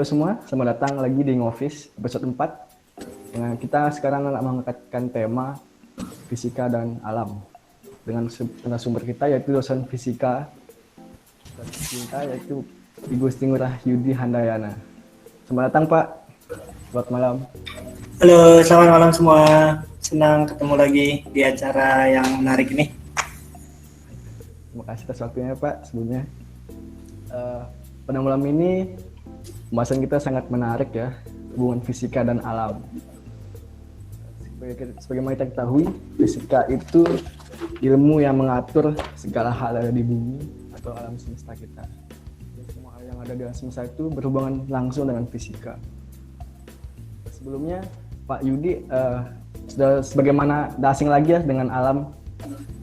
semua, selamat datang lagi di Ngofis episode 4. Kita sekarang akan mengangkatkan tema fisika dan alam dengan sumber kita yaitu dosen fisika dan cinta yaitu Ibu Ngurah Yudi Handayana. Selamat datang Pak, selamat malam. Halo, selamat malam semua. Senang ketemu lagi di acara yang menarik ini. Terima kasih atas waktunya Pak sebelumnya. Pada malam ini pembahasan kita sangat menarik ya, hubungan fisika dan alam. Sebagaimana kita ketahui, fisika itu ilmu yang mengatur segala hal yang ada di bumi atau alam semesta kita. Semua hal yang ada di alam semesta itu berhubungan langsung dengan fisika. Sebelumnya, Pak Yudi sudah sebagaimana asing lagi ya dengan alam,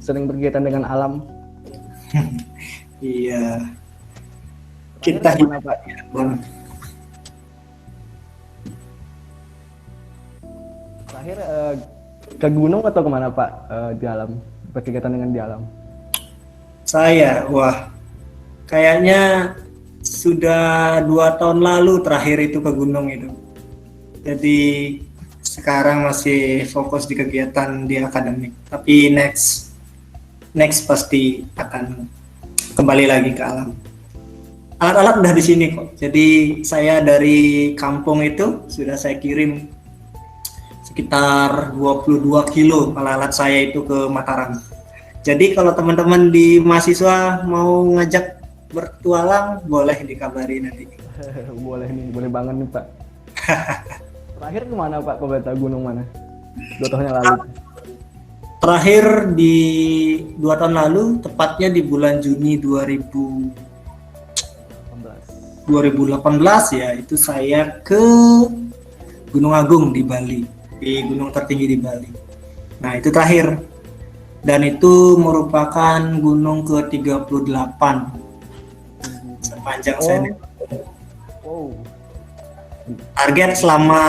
sering berkaitan dengan alam. Iya. Kita gimana Pak? Terakhir ke gunung atau kemana Pak di alam, berkegiatan dengan di alam? Saya, kayaknya sudah 2 tahun lalu terakhir itu ke gunung itu. Jadi sekarang masih fokus di kegiatan di akademik. Tapi next pasti akan kembali lagi ke alam. Alat-alat udah di sini kok. Jadi saya dari kampung itu sudah saya kirim sekitar 22 kilo alat-alat saya itu ke Mataram. Jadi kalau teman-teman di mahasiswa mau ngajak bertualang, boleh dikabari nanti. Boleh nih, boleh banget nih Pak. Terakhir kemana Pak? Ke gunung mana? 2 tahun yang lalu. Terakhir di 2 tahun lalu, tepatnya di bulan Juni 2018 ya, itu saya ke Gunung Agung di Bali, di gunung tertinggi di Bali. Nah itu terakhir, dan itu merupakan gunung ke-38 sepanjang saya. Target selama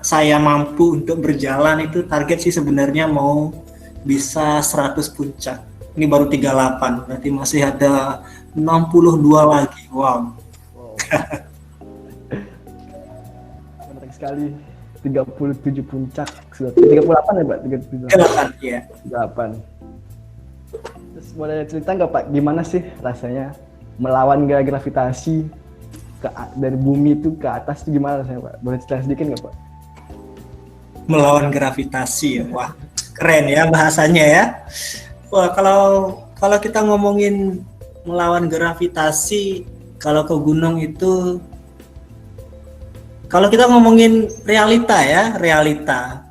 saya mampu untuk berjalan itu target sih sebenarnya mau bisa 100 puncak. Ini baru 38, berarti masih ada 62 lagi. Wow. Menarik sekali. 37 puncak sudah 38 ya Pak? 38 ya. 8. Terus boleh cerita nggak Pak gimana sih rasanya melawan gravitasi dari bumi itu ke atas itu gimana rasanya Pak? Boleh cerita sedikit nggak Pak? Melawan gravitasi ya. Wah, keren ya bahasanya ya. Wah, kalau kita ngomongin melawan gravitasi, kalau ke gunung itu, kalau kita ngomongin realita,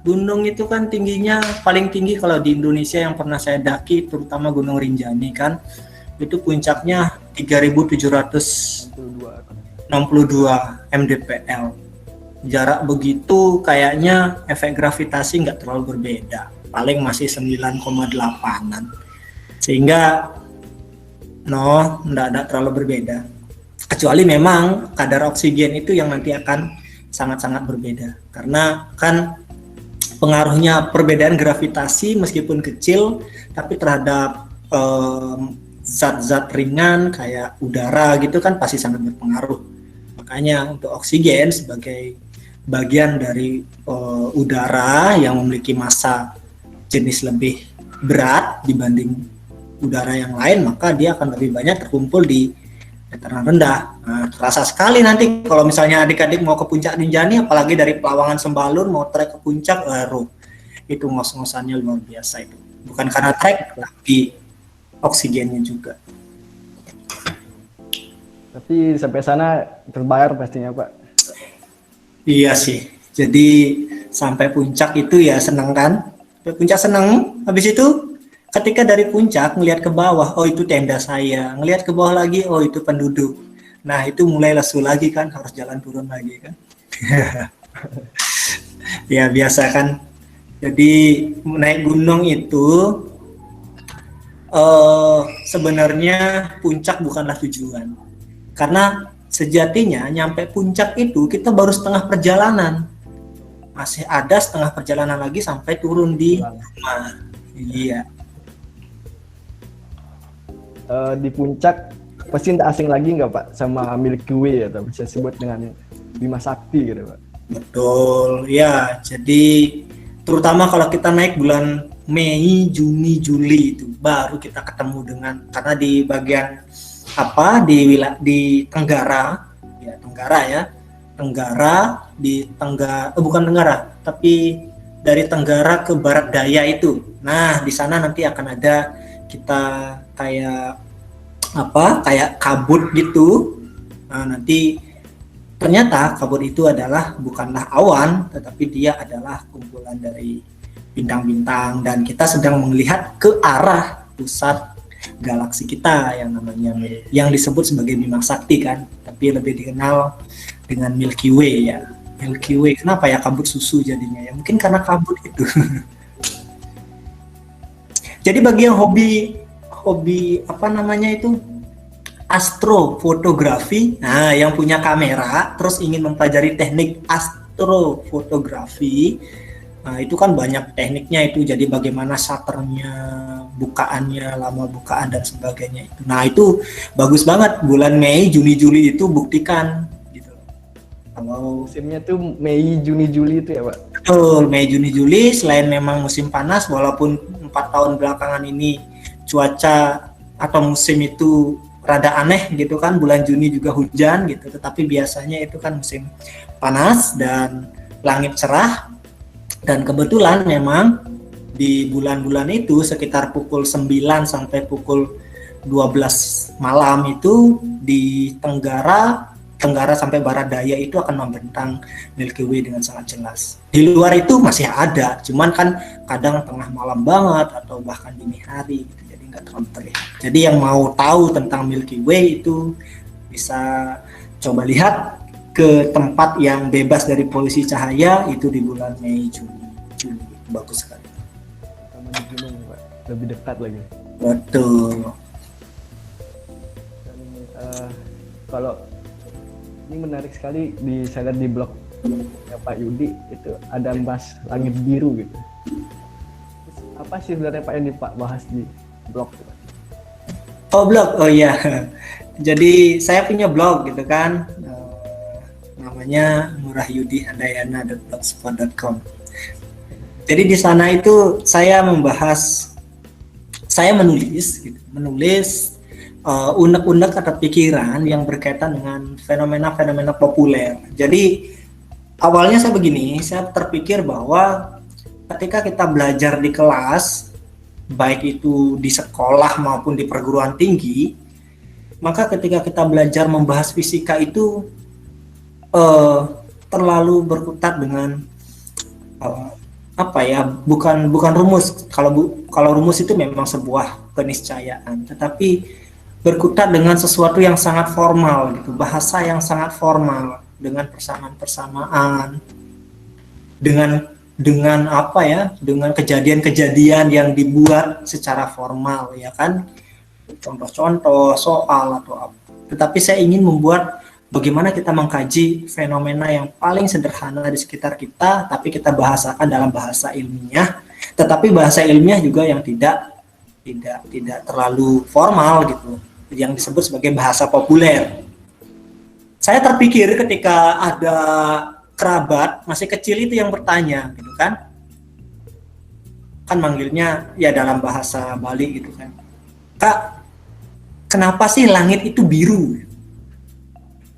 gunung itu kan tingginya paling tinggi kalau di Indonesia yang pernah saya daki, terutama Gunung Rinjani kan, itu puncaknya 3.762 mdpl. Jarak begitu kayaknya efek gravitasi nggak terlalu berbeda, paling masih 9,8an, sehingga nggak terlalu berbeda. Kecuali memang kadar oksigen itu yang nanti akan sangat-sangat berbeda, karena kan pengaruhnya perbedaan gravitasi meskipun kecil tapi terhadap zat-zat ringan kayak udara gitu kan pasti sangat berpengaruh. Makanya untuk oksigen sebagai bagian dari udara yang memiliki massa jenis lebih berat dibanding udara yang lain, maka dia akan lebih banyak terkumpul di dataran rendah. Nah, terasa sekali nanti kalau misalnya adik-adik mau ke puncak Rinjani, apalagi dari Pelawangan Sembalun mau trek ke puncak, itu ngos-ngosannya luar biasa itu. Bukan karena trek, tapi oksigennya juga. Tapi sampai sana terbayar pastinya Pak. Iya sih. Jadi sampai puncak itu ya seneng kan? Sampai puncak seneng. Habis itu ketika dari puncak ngelihat ke bawah, oh itu tenda saya. Ngelihat ke bawah lagi, oh itu penduduk. Nah itu mulai lesu lagi kan, harus jalan turun lagi kan. Ya biasa kan. Jadi naik gunung itu sebenarnya puncak bukanlah tujuan. Karena sejatinya nyampe puncak itu kita baru setengah perjalanan. Masih ada setengah perjalanan lagi sampai turun di rumah. Iya. Di puncak pasti tidak asing lagi nggak Pak sama Milky Way atau bisa sebut dengan Bima Sakti gitu Pak. Betul, ya. Jadi terutama kalau kita naik bulan Mei, Juni, Juli itu baru kita ketemu dengan, karena di bagian apa di Tenggara, ya Tenggara ya, Tenggara di bukan Tenggara, tapi dari Tenggara ke Barat Daya itu. Nah, di sana nanti akan ada kita kayak apa? Kayak kabut gitu. Nah, nanti ternyata kabut itu adalah bukanlah awan, tetapi dia adalah kumpulan dari bintang-bintang, dan kita sedang melihat ke arah pusat galaksi kita yang namanya yang disebut sebagai Bima Sakti kan, tapi lebih dikenal dengan Milky Way ya. Milky Way, kenapa ya kabut susu jadinya ya? Mungkin karena kabut itu. Jadi bagi yang hobi apa namanya itu, astrofotografi, nah yang punya kamera terus ingin mempelajari teknik astrofotografi, nah itu kan banyak tekniknya itu, jadi bagaimana shutternya, bukaannya, lama bukaan dan sebagainya itu. Nah itu bagus banget bulan Mei, Juni, Juli itu, buktikan gitu. Kalau Musimnya tuh Mei, Juni, Juli itu ya Pak. betul, Mei, Juni, Juli, selain memang musim panas, walaupun 4 tahun belakangan ini cuaca atau musim itu rada aneh gitu kan, bulan Juni juga hujan gitu, tetapi biasanya itu kan musim panas dan langit cerah. Dan kebetulan memang di bulan-bulan itu sekitar pukul 9 sampai pukul 12 malam itu di Tenggara sampai Barat Daya itu akan membentang Milky Way dengan sangat jelas. Di luar itu masih ada, cuman kan kadang tengah malam banget atau bahkan dini hari gitu, jadi nggak terlalu terlihat. Jadi yang mau tahu tentang Milky Way itu bisa coba lihat ke tempat yang bebas dari polusi cahaya itu di bulan Mei, Juni. Bagus sekali. Sama di gunung Pak, lebih dekat lagi. Betul. Dan, kalau ini menarik sekali, saya lihat di blog ya Pak Yudi itu ada bahas langit biru gitu. Terus, apa sih sebenarnya Pak yang Pak bahas di blog? Oh blog, oh iya. Jadi saya punya blog gitu kan, namanya murahyudihandayana.blogspot.com. Jadi di sana itu saya menulis unek-unek atau pikiran yang berkaitan dengan fenomena-fenomena populer. Jadi awalnya saya begini, saya terpikir bahwa ketika kita belajar di kelas, baik itu di sekolah maupun di perguruan tinggi, maka ketika kita belajar membahas fisika itu terlalu berkutat dengan bukan rumus. Kalau rumus itu memang sebuah keniscayaan, tetapi berkutat dengan sesuatu yang sangat formal gitu, bahasa yang sangat formal, dengan persamaan-persamaan, dengan kejadian-kejadian yang dibuat secara formal ya kan, contoh-contoh soal atau apa. Tetapi saya ingin membuat bagaimana kita mengkaji fenomena yang paling sederhana di sekitar kita, tapi kita bahasakan dalam bahasa ilmiah, tetapi bahasa ilmiah juga yang tidak terlalu formal gitu, yang disebut sebagai bahasa populer. Saya terpikir ketika ada kerabat masih kecil itu yang bertanya gitu kan manggilnya ya dalam bahasa Bali gitu kan, Kak, kenapa sih langit itu biru?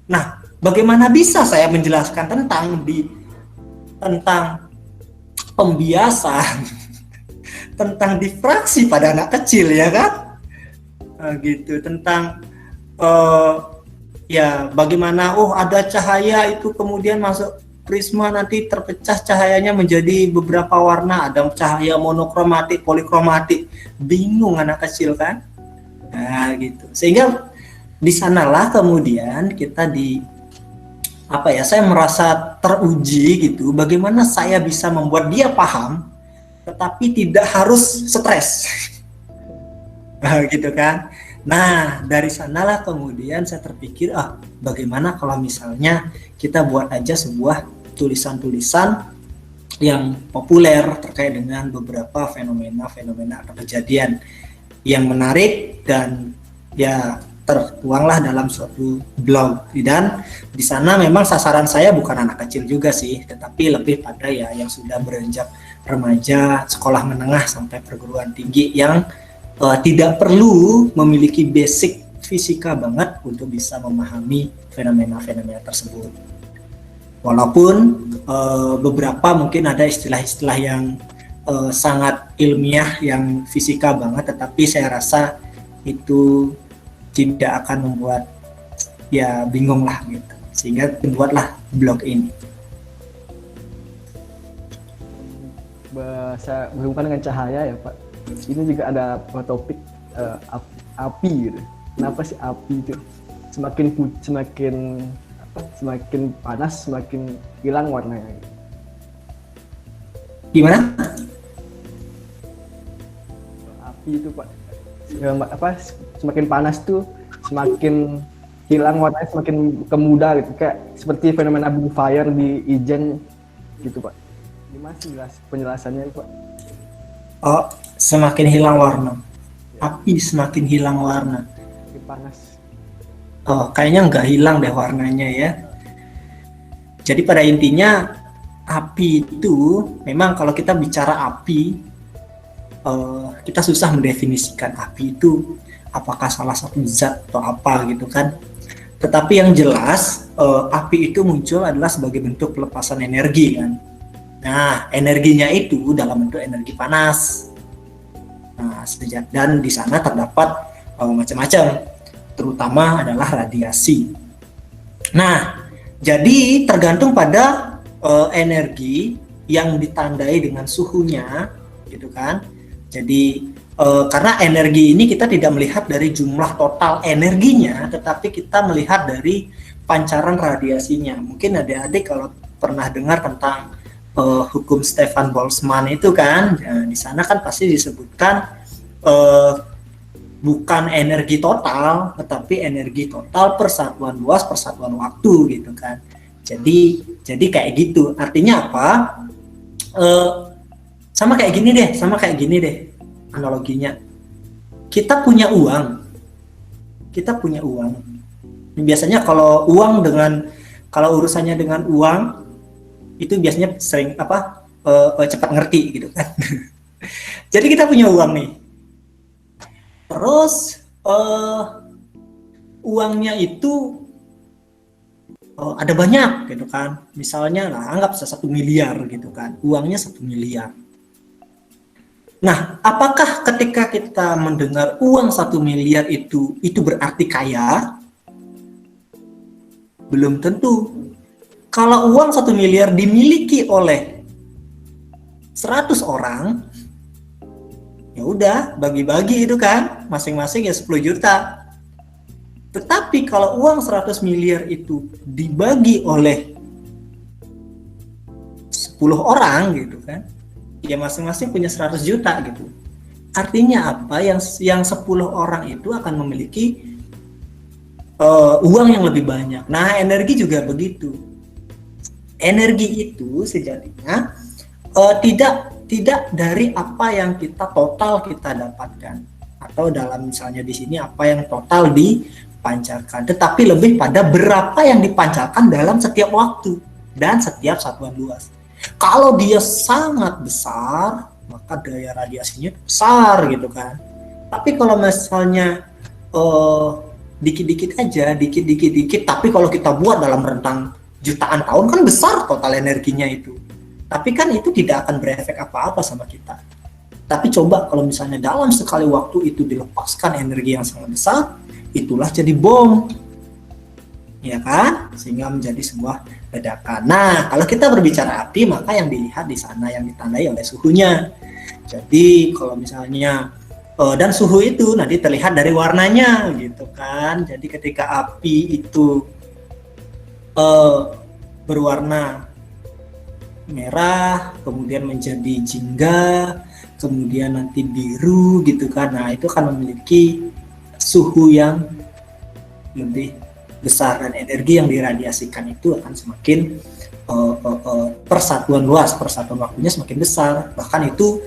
Nah, bagaimana bisa saya menjelaskan tentang pembiasan tentang difraksi pada anak kecil ya kan? Gitu, tentang bagaimana ada cahaya itu kemudian masuk prisma, nanti terpecah cahayanya menjadi beberapa warna, ada cahaya monokromatik, polikromatik, bingung anak kecil kan? Nah gitu, sehingga di sanalah kemudian kita saya merasa teruji gitu, bagaimana saya bisa membuat dia paham tetapi tidak harus stres. Gitu kan. Nah, dari sanalah kemudian saya terpikir, bagaimana kalau misalnya kita buat aja sebuah tulisan-tulisan yang populer terkait dengan beberapa fenomena atau kejadian yang menarik dan ya tertuanglah dalam suatu blog. Dan di sana memang sasaran saya bukan anak kecil juga sih, tetapi lebih pada ya yang sudah beranjak remaja, sekolah menengah sampai perguruan tinggi yang tidak perlu memiliki basic fisika banget untuk bisa memahami fenomena-fenomena tersebut. Walaupun beberapa mungkin ada istilah-istilah yang sangat ilmiah yang fisika banget, tetapi saya rasa itu tidak akan membuat ya bingung lah gitu, sehingga dibuatlah blog ini. Bahasa berhubungan dengan cahaya ya Pak. Ini juga ada topik api gitu. Kenapa sih api itu semakin panas semakin hilang warnanya? Gimana? Api itu Pak, semakin panas tuh semakin hilang warnanya, semakin kemudah gitu, kayak seperti fenomena bonfire di Ijen gitu Pak. Gimana sih penjelasannya Pak? Oh, semakin hilang warna. Api semakin hilang warna. Semakin panas. Oh, kayaknya nggak hilang deh warnanya ya. Jadi pada intinya api itu memang kalau kita bicara api, kita susah mendefinisikan api itu apakah salah satu zat atau apa gitu kan. Tetapi yang jelas api itu muncul adalah sebagai bentuk pelepasan energi kan. Nah, energinya itu dalam bentuk energi panas. Nah, dan di sana terdapat macam-macam, terutama adalah radiasi. Nah, jadi tergantung pada energi yang ditandai dengan suhunya, gitu kan. Jadi karena energi ini kita tidak melihat dari jumlah total energinya, tetapi kita melihat dari pancaran radiasinya. Mungkin adik-adik kalau pernah dengar tentang hukum Stefan Boltzmann itu kan, ya, di sana kan pasti disebutkan bukan energi total, tetapi energi total persatuan luas, persatuan waktu gitu kan. Jadi kayak gitu. Artinya apa? Sama kayak gini deh analoginya. Kita punya uang. Biasanya kalau urusannya dengan uang itu biasanya sering cepat ngerti gitu kan. Jadi kita punya uang nih. Terus uangnya itu ada banyak gitu kan. Misalnya lah anggap 1 miliar gitu kan. Uangnya 1 miliar. Nah, apakah ketika kita mendengar uang 1 miliar itu berarti kaya? Belum tentu. Kalau uang 1 miliar dimiliki oleh 100 orang, ya udah bagi-bagi itu kan, masing-masing ya 10 juta. Tetapi kalau uang 100 miliar itu dibagi oleh 10 orang gitu kan, ya masing-masing punya 100 juta gitu. Artinya apa? Yang 10 orang itu akan memiliki uang yang lebih banyak. Nah, energi juga begitu. Energi itu sejatinya tidak dari apa yang kita dapatkan, atau dalam misalnya di sini apa yang total dipancarkan, tetapi lebih pada berapa yang dipancarkan dalam setiap waktu dan setiap satuan luas. Kalau dia sangat besar, maka daya radiasinya besar gitu kan. Tapi kalau misalnya dikit-dikit, tapi kalau kita buat dalam rentang jutaan tahun kan besar total energinya itu. Tapi kan itu tidak akan berefek apa-apa sama kita. Tapi coba kalau misalnya dalam sekali waktu itu dilepaskan energi yang sangat besar, itulah jadi bom. Ya kan? Sehingga menjadi sebuah ledakan. Nah, kalau kita berbicara api, maka yang dilihat di sana yang ditandai oleh suhunya. Jadi kalau misalnya dan suhu itu nanti terlihat dari warnanya gitu kan. Jadi ketika api itu berwarna merah, kemudian menjadi jingga, kemudian nanti biru gitu kan. Nah, itu akan memiliki suhu yang lebih besar dan energi yang diradiasikan itu akan semakin persatuan luas, persatuan waktunya semakin besar. Bahkan itu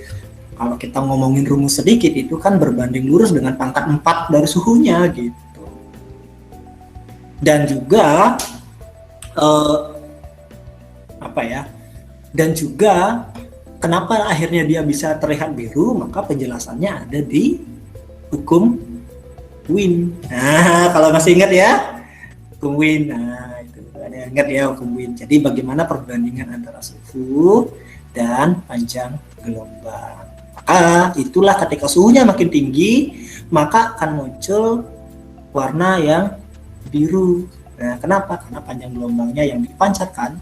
kalau kita ngomongin rumus sedikit itu kan berbanding lurus dengan pangkat 4 dari suhunya gitu. Dan juga dan juga kenapa akhirnya dia bisa terlihat biru, maka penjelasannya ada di hukum Wien. Nah, kalau masih ingat ya, hukum Wien. Nah, itu ada yang ingat ya hukum Wien. Jadi bagaimana perbandingan antara suhu dan panjang gelombang. Maka itulah ketika suhunya makin tinggi, maka akan muncul warna yang biru. Nah, kenapa? Karena panjang gelombangnya yang dipancarkan,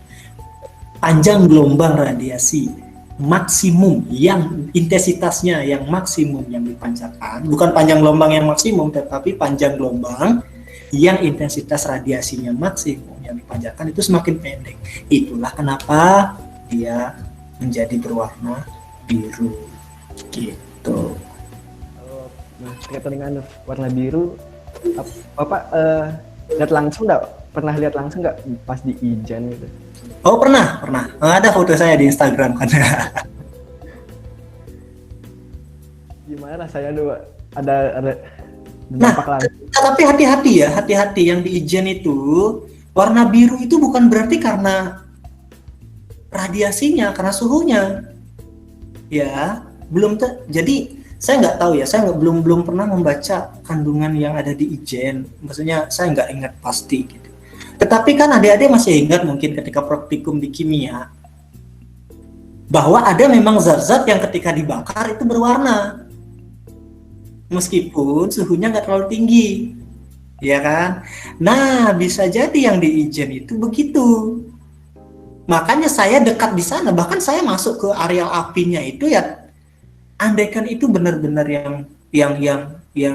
panjang gelombang radiasi maksimum yang intensitasnya yang maksimum yang dipancarkan, bukan panjang gelombang yang maksimum, tetapi panjang gelombang yang intensitas radiasinya maksimum yang dipancarkan itu semakin pendek. Itulah kenapa dia menjadi berwarna biru. Gitu. Nah, terkait dengan warna biru, Bapak lihat langsung nggak? Pernah lihat langsung nggak pas di Ijen gitu? Oh pernah. Ada foto saya di Instagram kan. Gimana rasanya tuh, Pak? Ada Nah, langsung. tapi hati-hati yang di Ijen itu warna biru itu bukan berarti karena radiasinya, karena suhunya. Ya, jadi saya nggak tahu ya, saya belum pernah membaca kandungan yang ada di Ijen. Maksudnya saya nggak ingat pasti gitu. Tetapi kan adik-adik masih ingat mungkin ketika praktikum di kimia bahwa ada memang zat-zat yang ketika dibakar itu berwarna meskipun suhunya nggak terlalu tinggi, ya kan? Nah, bisa jadi yang di Ijen itu begitu. Makanya saya dekat di sana, bahkan saya masuk ke areal apinya itu ya, andaikan itu benar-benar yang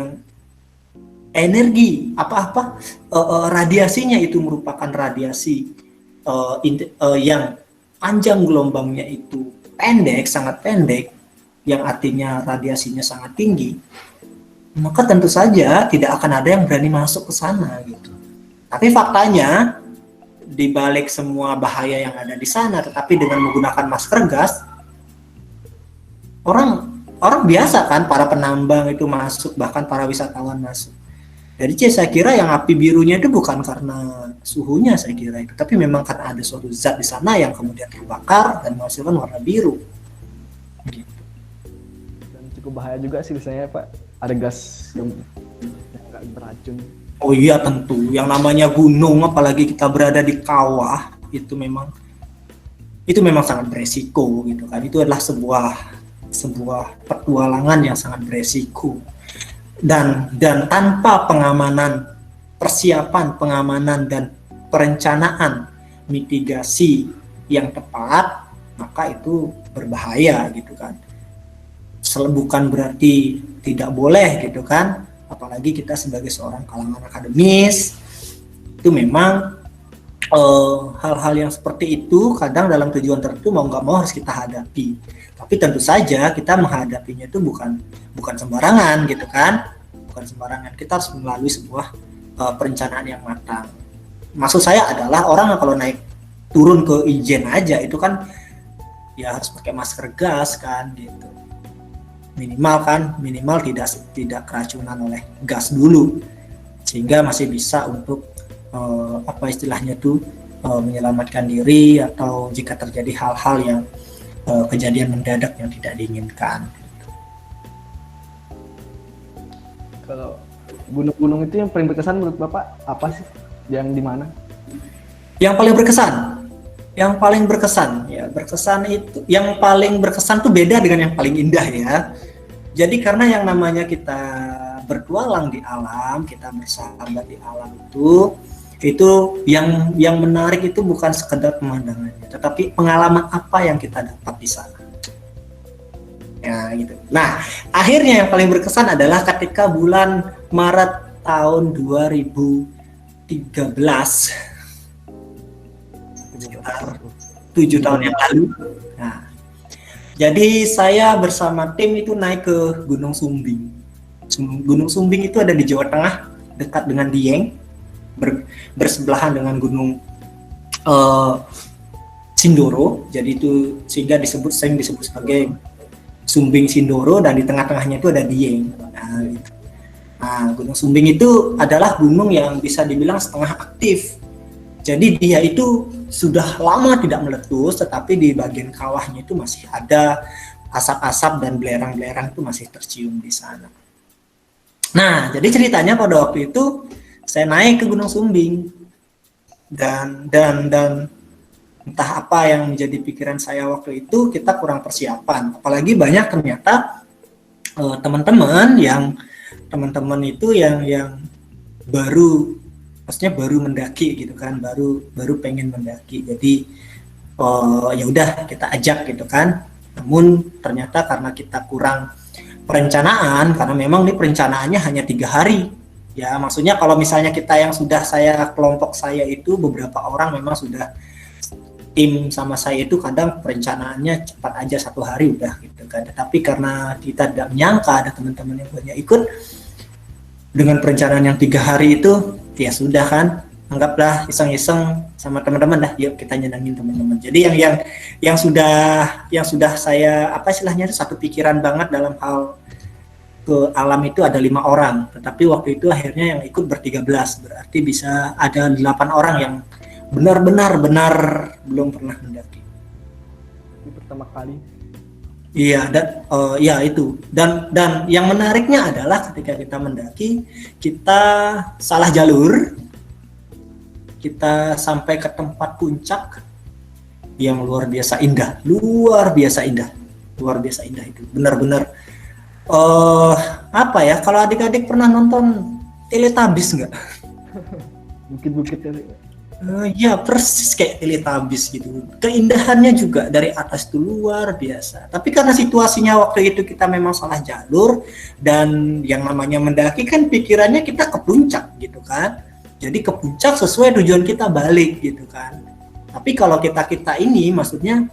energi radiasinya itu merupakan radiasi yang panjang gelombangnya itu sangat pendek, yang artinya radiasinya sangat tinggi, maka tentu saja tidak akan ada yang berani masuk ke sana gitu. Tapi faktanya di balik semua bahaya yang ada di sana, tetapi dengan menggunakan masker gas, orang biasa kan, para penambang itu masuk, bahkan para wisatawan masuk. Jadi saya kira yang api birunya itu bukan karena suhunya, saya kira itu, tapi memang karena ada suatu zat di sana yang kemudian terbakar dan menghasilkan warna biru. Gitu. Dan cukup bahaya juga sih biasanya, Pak. Ada gas yang nggak beracun. Oh iya tentu, yang namanya gunung, apalagi kita berada di kawah, itu memang sangat beresiko gitu kan. Itu adalah sebuah petualangan yang sangat beresiko. Dan tanpa persiapan pengamanan dan perencanaan mitigasi yang tepat, maka itu berbahaya gitu kan. Bukan berarti tidak boleh gitu kan, apalagi kita sebagai seorang kalangan akademis itu memang hal-hal yang seperti itu kadang dalam tujuan tertentu mau nggak mau harus kita hadapi. Tapi tentu saja kita menghadapinya itu bukan sembarangan gitu kan, bukan sembarangan. Kita harus melalui sebuah perencanaan yang matang. Maksud saya adalah orang kalau turun ke Ijen aja itu kan ya harus pakai masker gas kan gitu. Minimal tidak keracunan oleh gas dulu, sehingga masih bisa untuk menyelamatkan diri atau jika terjadi hal-hal yang kejadian mendadak yang tidak diinginkan. Kalau gunung-gunung itu yang paling berkesan menurut Bapak apa sih? Yang di mana? Yang paling berkesan tuh beda dengan yang paling indah ya. Jadi karena yang namanya kita bertualang di alam, kita bersahabat di alam itu yang menarik itu bukan sekedar pemandangannya, tetapi pengalaman apa yang kita dapat di sana. Ya gitu. Nah, akhirnya yang paling berkesan adalah ketika bulan Maret tahun 2013, sekitar 7 tahun yang lalu. Nah, jadi saya bersama tim itu naik ke Gunung Sumbing. Gunung Sumbing itu ada di Jawa Tengah, dekat dengan Dieng, bersebelahan dengan Gunung Sindoro. Jadi itu sehingga disebut sebagai Sumbing Sindoro, dan di tengah-tengahnya itu ada Dieng. Nah, gitu. Nah, Gunung Sumbing itu adalah gunung yang bisa dibilang setengah aktif. Jadi dia itu sudah lama tidak meletus, tetapi di bagian kawahnya itu masih ada asap-asap dan belerang-belerang itu masih tercium di sana. Nah, jadi ceritanya pada waktu itu saya naik ke Gunung Sumbing dan entah apa yang menjadi pikiran saya waktu itu, kita kurang persiapan. Apalagi banyak ternyata teman-teman itu yang baru, maksudnya baru mendaki gitu kan, baru pengen mendaki. Jadi ya udah kita ajak gitu kan. Namun ternyata karena kita kurang perencanaan, karena memang ini perencanaannya hanya 3 hari. Ya maksudnya kalau misalnya kita yang sudah kelompok saya itu beberapa orang memang sudah tim sama saya itu kadang perencanaannya cepat aja 1 hari udah gitu kan. Tapi karena kita tidak menyangka ada teman-teman yang banyak ikut dengan perencanaan yang 3 hari itu, ya sudah kan, anggaplah iseng-iseng sama teman-teman dah, yuk kita nyenengin teman-teman. Jadi yang sudah saya apa istilahnya satu pikiran banget dalam hal ke alam itu ada 5 orang, tetapi waktu itu akhirnya yang ikut ber-13, berarti bisa ada 8 orang yang benar belum pernah mendaki. Ini pertama kali. Iya, dan ya itu. Dan yang menariknya adalah ketika kita mendaki, kita salah jalur. Kita sampai ke tempat puncak yang luar biasa indah itu. Benar-benar apa ya? Kalau adik-adik pernah nonton Teletubbies nggak? Bukit-bukitnya. Ya persis kayak Teletubbies gitu. Keindahannya juga dari atas itu luar biasa. Tapi karena situasinya waktu itu kita memang salah jalur, dan yang namanya mendaki kan pikirannya kita ke puncak gitu kan. Jadi ke puncak sesuai tujuan kita balik gitu kan. Tapi kalau kita ini maksudnya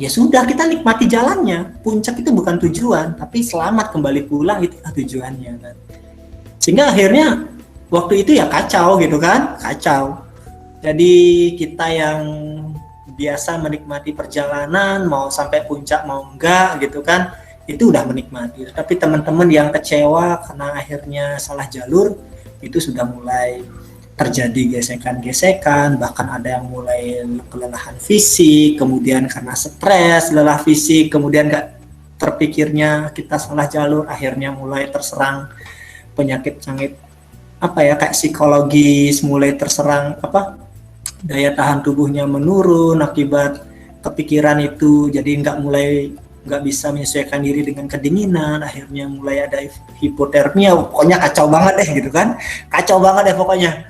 ya sudah, kita nikmati jalannya. Puncak itu bukan tujuan, tapi selamat kembali pulang itu tujuannya kan. Sehingga akhirnya waktu itu ya kacau gitu kan, kacau. Jadi kita yang biasa menikmati perjalanan, mau sampai puncak mau enggak gitu kan, itu udah menikmati. Tapi teman-teman yang kecewa karena akhirnya salah jalur, itu sudah mulai terjadi gesekan-gesekan, bahkan ada yang mulai kelelahan fisik, kemudian karena stres, lelah fisik, kemudian enggak terpikirnya kita salah jalur, akhirnya mulai terserang penyakit-penyakit apa ya, kayak psikologis, mulai terserang daya tahan tubuhnya menurun akibat kepikiran itu. Jadi nggak bisa menyesuaikan diri dengan kedinginan, akhirnya mulai ada hipotermia. Pokoknya kacau banget deh gitu kan, kacau banget deh pokoknya.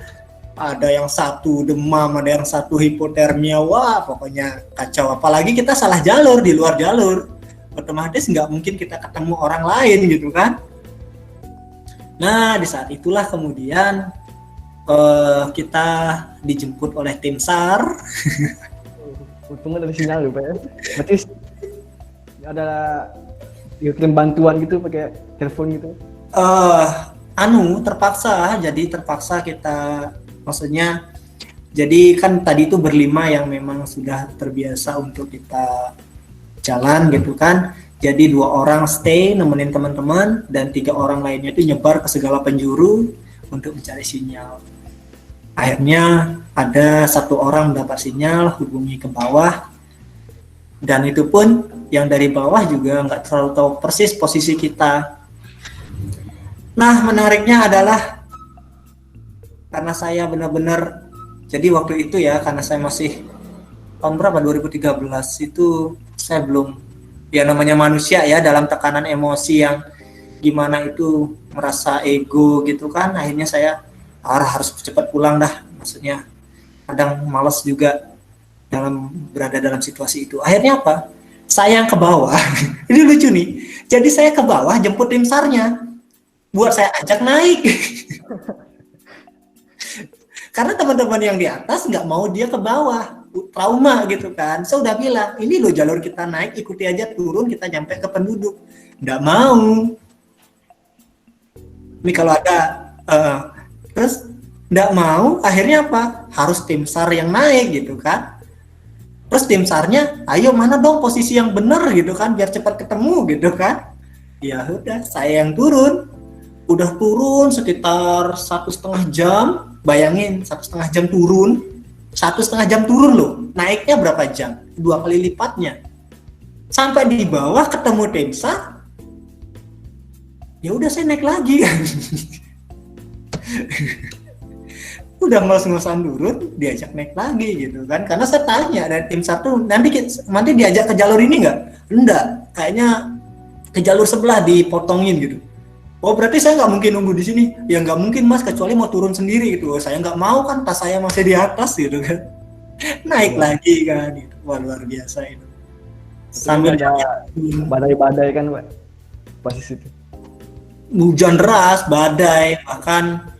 Ada yang satu demam, ada yang satu hipotermia, wah pokoknya kacau. Apalagi kita salah jalur, di luar jalur, otomatis nggak mungkin kita ketemu orang lain gitu kan. Nah di saat itulah kemudian kita dijemput oleh tim SAR. Untungnya dari sinyal ya Pak ya. Berarti ada kirim bantuan gitu pakai telepon gitu. Terpaksa kita, maksudnya jadi kan tadi itu berlima yang memang sudah terbiasa untuk kita jalan gitu kan. Jadi 2 orang stay nemenin teman-teman, dan 3 orang lainnya itu nyebar ke segala penjuru untuk mencari sinyal. Akhirnya ada 1 orang mendapat sinyal, hubungi ke bawah, dan itu pun yang dari bawah juga nggak terlalu tahu persis posisi kita. Nah menariknya adalah karena saya benar-benar, jadi waktu itu ya, karena saya masih tahun berapa, 2013 itu saya belum, ya namanya manusia ya, dalam tekanan emosi yang gimana itu, merasa ego gitu kan, akhirnya saya harus cepat pulang dah, maksudnya kadang malas juga berada dalam situasi itu. Akhirnya apa? Saya yang ke bawah. Ini lucu nih. Jadi saya ke bawah jemput tim SAR-nya buat saya ajak naik. Karena teman-teman yang di atas nggak mau dia ke bawah, trauma gitu kan. Saya udah bilang, ini loh jalur kita naik, ikuti aja, turun kita nyampe ke penduduk. Nggak mau. Ini kalau ada terus nggak mau, akhirnya apa? Harus tim SAR yang naik gitu kan. Terus tim SAR-nya, ayo mana dong posisi yang benar gitu kan, biar cepat ketemu gitu kan. Ya udah, saya yang turun. udah turun sekitar 1,5 jam. Bayangin 1,5 jam turun, 1,5 jam turun loh. Naiknya berapa jam? 2 kali lipatnya. Sampai di bawah ketemu tim SAR, ya udah saya naik lagi kan. Udah ngos-ngosan turun, diajak naik lagi gitu kan. Karena saya tanya dari tim SAR tuh, nanti diajak ke jalur ini nggak? Enggak, kayaknya ke jalur sebelah dipotongin gitu. Oh berarti saya nggak mungkin nunggu di sini. Ya nggak mungkin mas, kecuali mau turun sendiri gitu. Saya nggak mau kan, tas saya masih di atas gitu kan. Naik lagi kan gitu. Wah luar biasa itu. Sambil ada badai-badai kan Pak pas di situ. hujan deras, badai, bahkan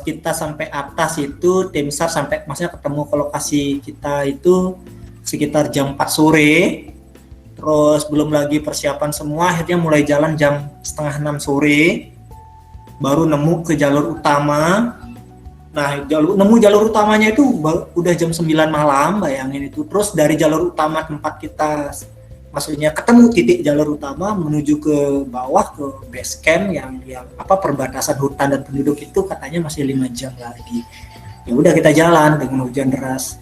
kita sampai atas itu tim SAR sampai maksudnya ketemu ke lokasi kita itu sekitar jam 4 sore. Terus belum lagi persiapan semua, akhirnya mulai jalan jam 5:30 sore. Baru nemu ke jalur utama. Nah, nemu jalur utamanya itu udah jam 9 malam, bayangin itu. Terus dari jalur utama tempat kita, maksudnya ketemu titik jalur utama menuju ke bawah ke base camp yang perbatasan hutan dan penduduk itu katanya masih 5 jam lagi. Ya udah kita jalan dengan hujan deras.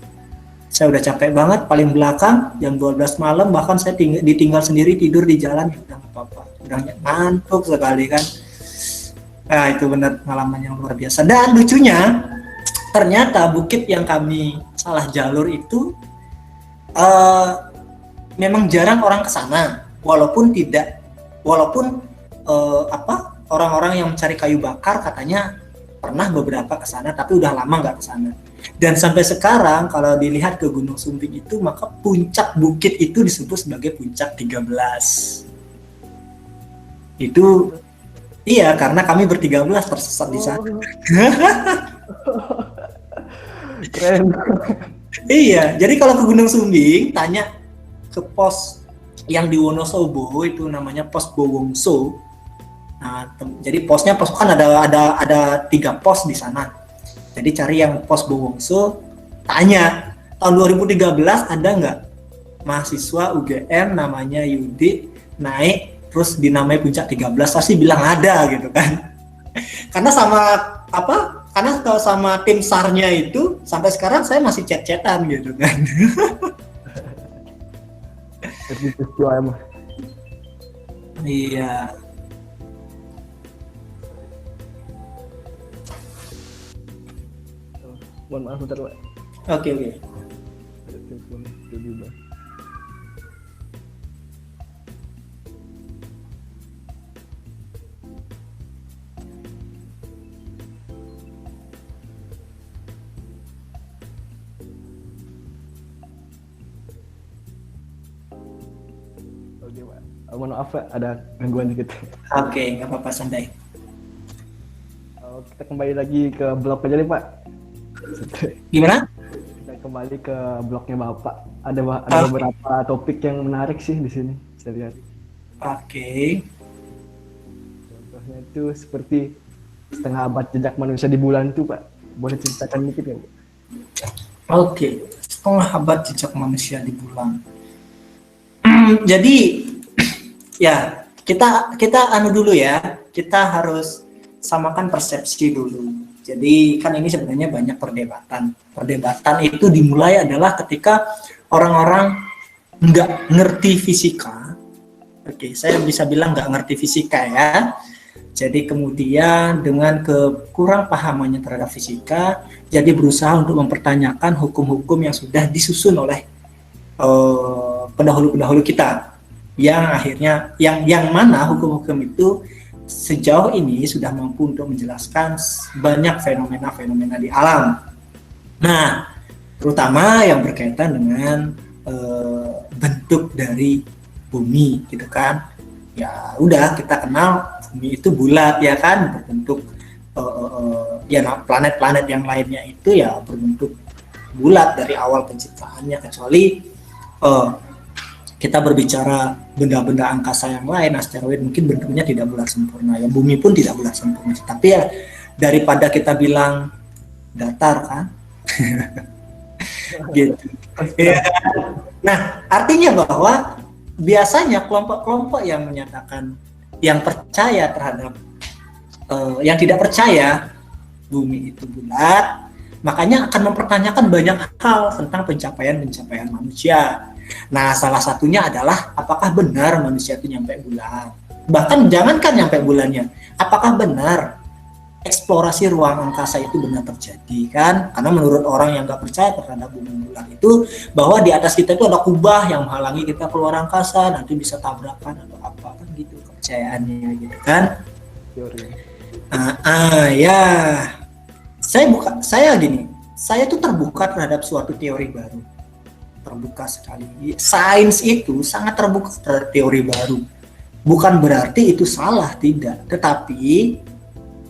Saya udah capek banget, paling belakang jam 12 malam, bahkan saya ditinggal sendiri tidur di jalan, udah nggak apa-apa, udah ngantuk sekali kan. Nah itu benar pengalaman yang luar biasa. Dan lucunya ternyata bukit yang kami salah jalur itu memang jarang orang ke sana, walaupun orang-orang yang mencari kayu bakar katanya pernah beberapa ke sana, tapi udah lama nggak ke sana. Dan sampai sekarang kalau dilihat ke Gunung Sumbing itu, maka puncak bukit itu disebut sebagai puncak 13. Itu iya, karena kami ber-13 tersesat di sana. Keren. Iya, jadi kalau ke Gunung Sumbing tanya ke pos yang di Wonosobo itu namanya pos Bowongso. Nah, jadi pos kan ada 3 pos di sana. Jadi cari yang pos Bowongso, tanya tahun 2013 ada nggak mahasiswa UGM namanya Yudi naik terus dinamai puncak 13, pasti bilang ada gitu kan. Karena sama tim SAR-nya itu sampai sekarang saya masih chat-chatan gitu kan. Iya. Mohon maaf bentar Pak. Oke. Oke Pak. Mohon maaf Pak, ada gangguan dikit. Oke, nggak apa-apa, santai. Kita kembali lagi ke blog aja nih Pak. Gimana? Kita kembali ke blognya Bapak. Ada beberapa topik yang menarik sih di sini, saya lihat. Oke. Contohnya itu seperti setengah abad jejak manusia di bulan tuh Pak. Boleh ceritakan dikit ya Pak? Oke, setengah abad jejak manusia di bulan. Jadi ya kita anu dulu ya. Kita harus samakan persepsi dulu. Jadi kan ini sebenarnya banyak perdebatan. Perdebatan itu dimulai adalah ketika orang-orang nggak ngerti fisika. Oke, saya bisa bilang nggak ngerti fisika ya. Jadi kemudian dengan kekurang pahamannya terhadap fisika, jadi berusaha untuk mempertanyakan hukum-hukum yang sudah disusun oleh pendahulu-pendahulu kita. Yang akhirnya yang mana hukum-hukum itu sejauh ini sudah mampu untuk menjelaskan banyak fenomena-fenomena di alam. Nah, terutama yang berkaitan dengan bentuk dari bumi, gitu kan. Ya udah kita kenal bumi itu bulat ya kan, berbentuk planet-planet yang lainnya itu ya berbentuk bulat dari awal penciptaannya, kecuali kita berbicara benda-benda angkasa yang lain, asteroid mungkin bentuknya tidak bulat sempurna, ya bumi pun tidak bulat sempurna, tapi ya daripada kita bilang datar kan. Gitu. Ya. Nah, artinya bahwa biasanya kelompok-kelompok yang menyatakan, yang percaya terhadap yang tidak percaya bumi itu bulat, makanya akan mempertanyakan banyak hal tentang pencapaian manusia. Nah, salah satunya adalah apakah benar manusia itu nyampe bulan? Bahkan jangankan nyampe bulannya, apakah benar eksplorasi ruang angkasa itu benar terjadi kan? Karena menurut orang yang nggak percaya terhadap bumi bulat itu, bahwa di atas kita itu ada kubah yang menghalangi kita keluar angkasa, nanti bisa tabrakan atau apa kan gitu kepercayaannya gitu kan? Teori. Ya, saya tuh terbuka terhadap suatu teori baru, terbuka sekali. Sains itu sangat terbuka terhadap teori baru. Bukan berarti itu salah, tidak. Tetapi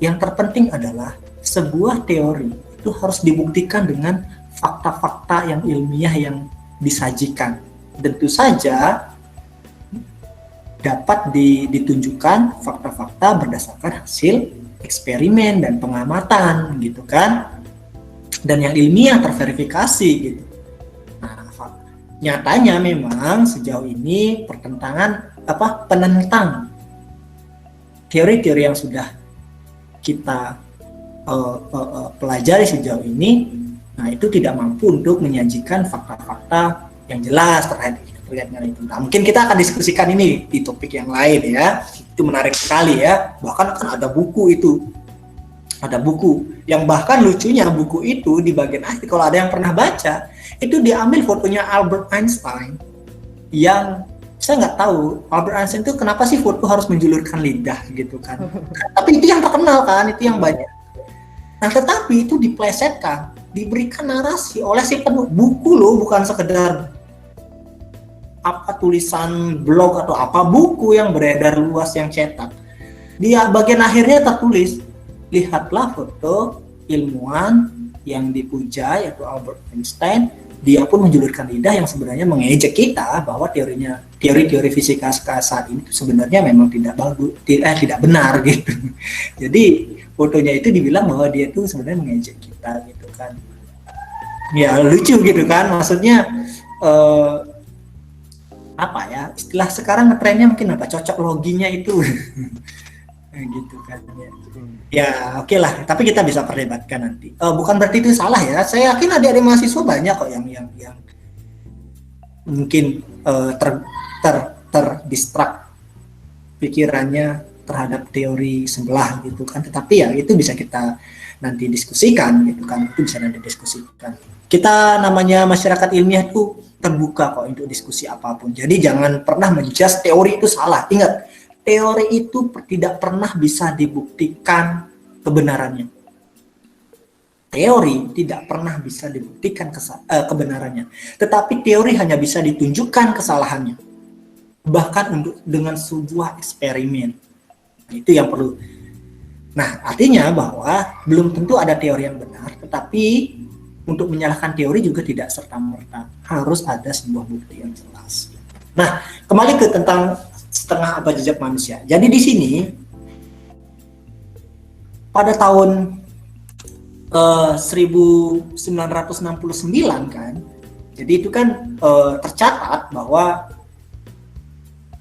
yang terpenting adalah sebuah teori itu harus dibuktikan dengan fakta-fakta yang ilmiah yang disajikan. Tentu saja dapat ditunjukkan fakta-fakta berdasarkan hasil eksperimen dan pengamatan gitu kan, dan yang ilmiah terverifikasi gitu. Nah, nyatanya memang sejauh ini penentang teori-teori yang sudah kita pelajari sejauh ini, nah itu tidak mampu untuk menyajikan fakta-fakta yang jelas terkait dengan itu. Nah, mungkin kita akan diskusikan ini di topik yang lain ya. Itu menarik sekali ya. Bahkan kan ada buku itu. Ada buku yang bahkan lucunya buku itu di bagian akhir, kalau ada yang pernah baca, itu diambil fotonya Albert Einstein yang saya nggak tahu Albert Einstein itu kenapa sih foto harus menjulurkan lidah gitu kan. Tapi itu yang terkenal kan, itu yang banyak. Nah, tetapi itu diplesetkan, diberikan narasi oleh si penulis buku loh, bukan sekedar tulisan blog atau buku yang beredar luas yang cetak. Dia bagian akhirnya tertulis, lihatlah foto ilmuwan yang dipuja yaitu Albert Einstein. Dia pun menjulurkan lidah yang sebenarnya mengejek kita bahwa teori-teori fisika saat ini sebenarnya memang tidak benar gitu. Jadi fotonya itu dibilang bahwa dia itu sebenarnya mengejek kita gitu kan. Ya lucu gitu kan, maksudnya istilah sekarang ngetrennya mungkin cocok loginya itu gitu kan ya oke lah, tapi kita bisa perdebatkan nanti. Bukan berarti itu salah ya, saya yakin adik-adik mahasiswa banyak kok yang mungkin terdistrak pikirannya terhadap teori sebelah gitu kan, tetapi ya itu bisa kita nanti diskusikan gitu kan, kita namanya masyarakat ilmiah itu terbuka kok untuk diskusi apapun. Jadi jangan pernah menjudge teori itu salah. Ingat, teori itu tidak pernah bisa dibuktikan kebenarannya. Teori tidak pernah bisa dibuktikan kebenarannya. Tetapi teori hanya bisa ditunjukkan kesalahannya. Bahkan dengan sebuah eksperimen. Itu yang perlu. Nah, artinya bahwa belum tentu ada teori yang benar, tetapi untuk menyalahkan teori juga tidak serta-merta harus ada sebuah bukti yang jelas. Nah, kembali ke tentang setengah abad jejak manusia. Jadi di sini pada tahun 1969 kan, jadi itu kan tercatat bahwa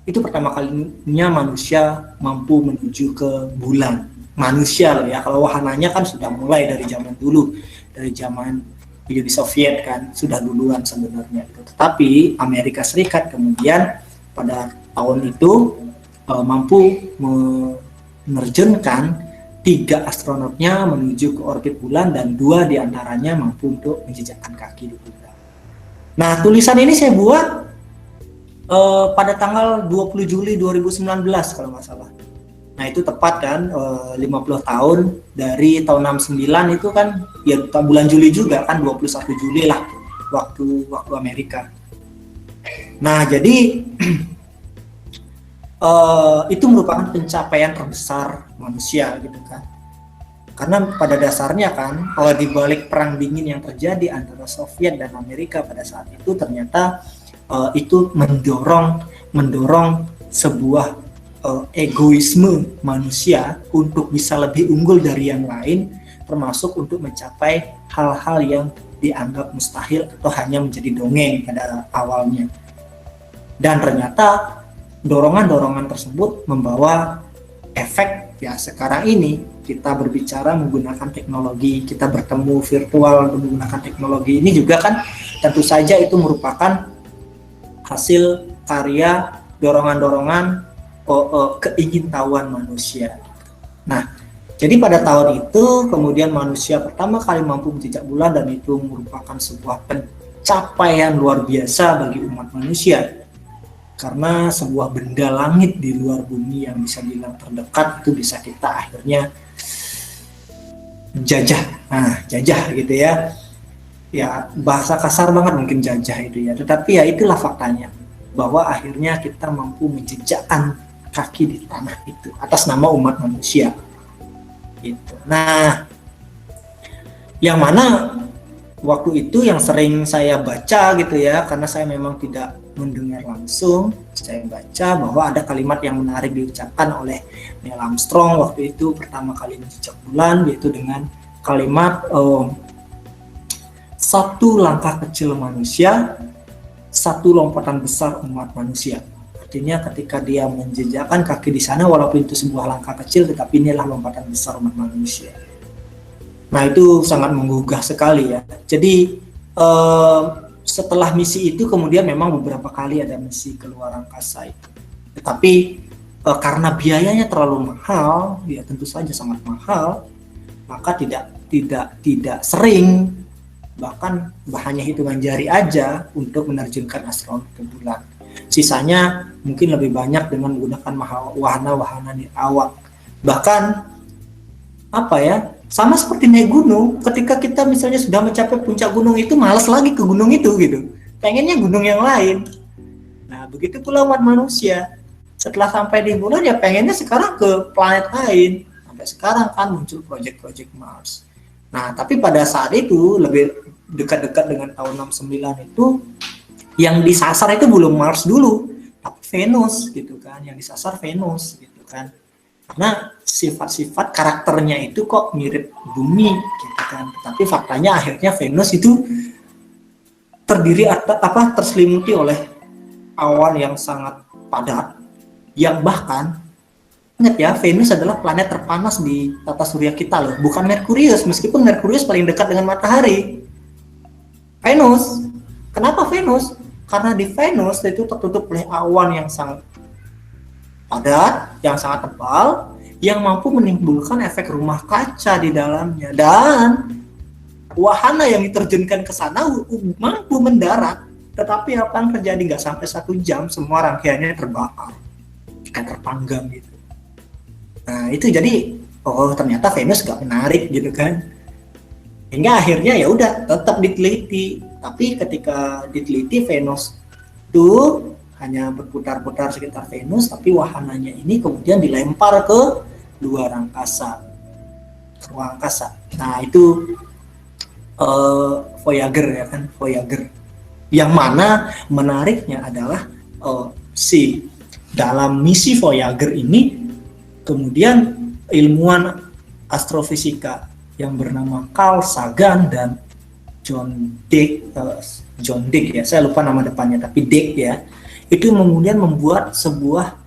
itu pertama kalinya manusia mampu menuju ke bulan. Manusia loh ya, kalau wahananya kan sudah mulai dari zaman dulu, dari zaman Uni Soviet kan, sudah duluan sebenarnya. Tetapi Amerika Serikat kemudian pada tahun itu mampu menerjunkan 3 astronotnya menuju ke orbit bulan dan 2 diantaranya mampu untuk menjejakkan kaki di bulan. Nah, tulisan ini saya buat pada tanggal 20 Juli 2019 kalau nggak salah. Nah, itu tepat kan 50 tahun dari tahun 69 itu kan ya bulan Juli juga kan, 21 Juli lah waktu Amerika. Nah, jadi itu merupakan pencapaian terbesar manusia gitu kan. Karena pada dasarnya kan di balik perang dingin yang terjadi antara Soviet dan Amerika pada saat itu ternyata itu mendorong sebuah egoisme manusia untuk bisa lebih unggul dari yang lain, termasuk untuk mencapai hal-hal yang dianggap mustahil atau hanya menjadi dongeng pada awalnya. Dan ternyata dorongan-dorongan tersebut membawa efek Ya sekarang ini kita berbicara menggunakan teknologi, kita bertemu virtual menggunakan teknologi, ini juga kan tentu saja itu merupakan hasil karya dorongan-dorongan keingintahuan manusia. Nah, jadi pada tahun itu kemudian manusia pertama kali mampu menjejak bulan, dan itu merupakan sebuah pencapaian luar biasa bagi umat manusia. Karena sebuah benda langit di luar bumi yang bisa bilang terdekat itu bisa kita akhirnya jajah. Nah, jajah gitu ya. Ya, bahasa kasar banget mungkin jajah itu ya. Tetapi ya itulah faktanya, bahwa akhirnya kita mampu menjejakkan kaki di tanah itu atas nama umat manusia. Gitu. Nah, yang mana waktu itu yang sering saya baca gitu ya, karena saya memang tidak mendengar langsung, saya baca bahwa ada kalimat yang menarik diucapkan oleh Neil Armstrong waktu itu pertama kali menjejak bulan, yaitu dengan kalimat satu langkah kecil manusia, satu lompatan besar umat manusia. Artinya ketika dia menjejakkan kaki di sana, walaupun itu sebuah langkah kecil, tetapi inilah lompatan besar umat manusia. Nah, itu sangat menggugah sekali ya. Jadi setelah misi itu kemudian memang beberapa kali ada misi keluar angkasa itu. Tetapi karena biayanya terlalu mahal, ya tentu saja sangat mahal, maka tidak sering, bahkan hanya hitungan jari aja untuk menerjunkan astronot ke bulan. Sisanya mungkin lebih banyak dengan menggunakan wahana-wahana awak. Bahkan apa ya? Sama seperti naik gunung, ketika kita misalnya sudah mencapai puncak gunung itu, malas lagi ke gunung itu gitu. Pengennya gunung yang lain. Nah, begitu pula umat manusia. Setelah sampai di bulan ya pengennya sekarang ke planet lain. Sampai sekarang kan muncul proyek-proyek Mars. Nah, tapi pada saat itu lebih dekat-dekat dengan tahun 69 itu yang disasar itu belum Mars dulu, tapi Venus gitu kan. Yang disasar Venus gitu kan. Karena sifat-sifat karakternya itu kok mirip bumi gitu kan. Tapi faktanya akhirnya Venus itu terselimuti oleh awan yang sangat padat, yang bahkan ingat ya, Venus adalah planet terpanas di tata surya kita loh, bukan Merkurius, meskipun Merkurius paling dekat dengan matahari. Venus. Kenapa Venus? Karena di Venus itu tertutup oleh awan yang sangat padat, yang sangat tebal, yang mampu menimbulkan efek rumah kaca di dalamnya, dan wahana yang diterjunkan ke sana mampu mendarat, tetapi apa yang terjadi, nggak sampai 1 jam semua rangkaiannya terbakar, kayak terpanggang gitu. Nah itu jadi ternyata Venus nggak menarik gitu kan, hingga akhirnya ya udah tetap diteliti, tapi ketika diteliti Venus itu hanya berputar-putar sekitar Venus, tapi wahananya ini kemudian dilempar ke luar angkasa, ruang angkasa. Nah itu Voyager ya kan, Voyager. Yang mana menariknya adalah dalam misi Voyager ini kemudian ilmuwan astrofisika yang bernama Carl Sagan dan John Dick ya, saya lupa nama depannya, tapi Dick ya, itu kemudian membuat sebuah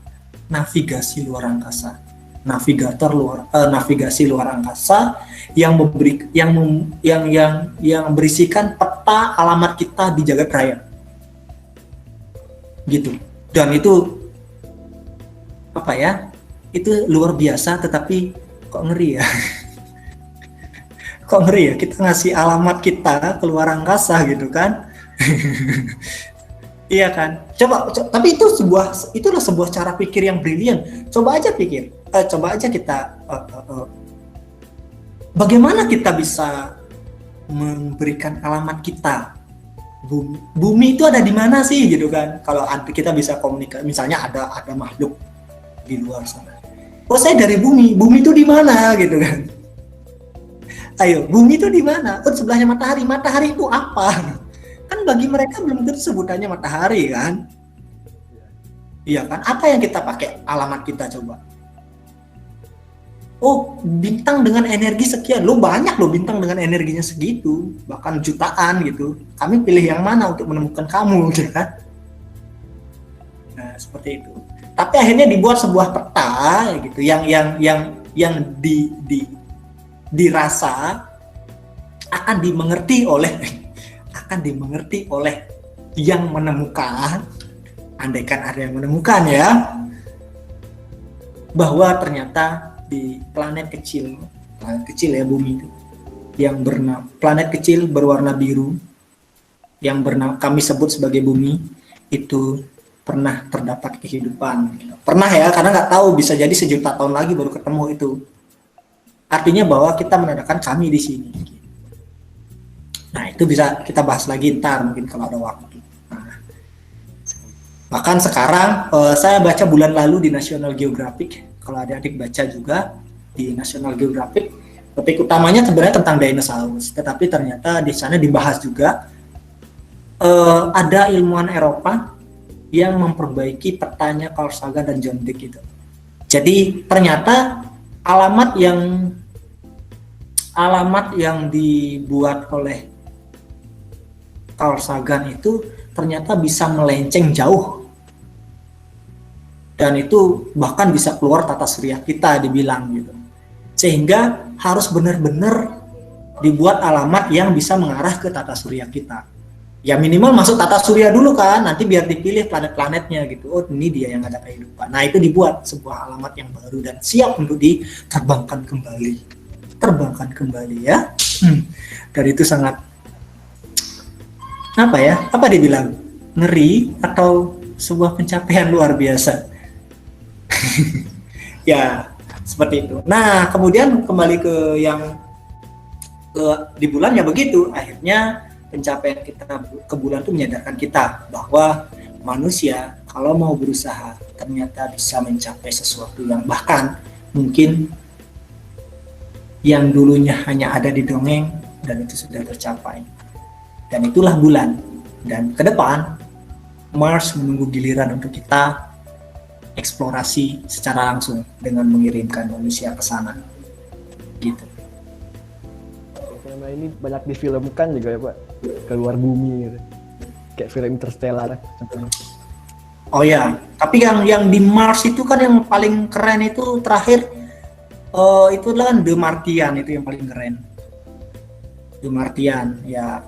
navigasi luar angkasa, navigasi luar angkasa yang berisikan peta alamat kita di jagat raya, gitu. Dan itu apa ya? Itu luar biasa, tetapi kok ngeri ya? Kok ngeri ya? Kita ngasih alamat kita ke luar angkasa gitu kan? Iya kan? Tapi itulah sebuah cara pikir yang brilian. Coba aja kita bagaimana kita bisa memberikan alamat kita. Bumi itu ada di mana sih gitu kan? Kalau kita bisa komunikasi, misalnya ada makhluk di luar sana. Oh, saya dari bumi itu di mana gitu kan? Ayo, bumi itu di mana? Oh, sebelahnya matahari. Matahari itu apa? Kan bagi mereka belum tentu sebutannya matahari kan? Iya kan? Apa yang kita pakai alamat kita coba? Oh, bintang dengan energi sekian. Lo banyak lo bintang dengan energinya segitu, bahkan jutaan gitu. Kami pilih yang mana untuk menemukan kamu, gitu kan? Nah, seperti itu. Tapi akhirnya dibuat sebuah peta gitu yang yang dirasa akan dimengerti oleh yang menemukan, andaikan ada yang menemukan ya, bahwa ternyata di planet kecil ya bumi itu, yang planet kecil berwarna biru yang kami sebut sebagai bumi itu pernah terdapat kehidupan. Pernah ya, karena nggak tahu, bisa jadi sejuta tahun lagi baru ketemu itu. Artinya bahwa kita menandakan kami di sini. Nah, itu bisa kita bahas lagi ntar mungkin kalau ada waktu. Nah, bahkan sekarang saya baca bulan lalu di National Geographic, kalau adik-adik baca juga di National Geographic, topik utamanya sebenarnya tentang dinosaurus, tetapi ternyata di sana dibahas juga ada ilmuwan Eropa yang memperbaiki petanya Carl Sagan dan John Dick itu. Jadi ternyata alamat yang dibuat oleh Carl Sagan itu ternyata bisa melenceng jauh, dan itu bahkan bisa keluar tata surya kita dibilang gitu, sehingga harus benar-benar dibuat alamat yang bisa mengarah ke tata surya kita. Ya minimal masuk tata surya dulu kan, nanti biar dipilih planet-planetnya gitu. Oh ini dia yang ada kehidupan. Nah itu dibuat sebuah alamat yang baru dan siap untuk diterbangkan kembali ya. Dan itu sangat apa dibilang, ngeri atau sebuah pencapaian luar biasa. Ya seperti itu. Nah kemudian kembali ke yang di bulan ya begitu, akhirnya pencapaian kita ke bulan itu menyadarkan kita bahwa manusia kalau mau berusaha ternyata bisa mencapai sesuatu yang bahkan mungkin yang dulunya hanya ada di dongeng dan itu sudah tercapai. Dan itulah bulan. Dan ke depan Mars menunggu giliran untuk kita eksplorasi secara langsung dengan mengirimkan manusia ke sana. Gitu. Fenomena ini banyak difilmkan juga ya Pak, keluar bumi gitu. Kayak film Interstellar contohnya. Oh ya, tapi yang di Mars itu kan yang paling keren itu terakhir itu adalah The Martian, itu yang paling keren. The Martian ya,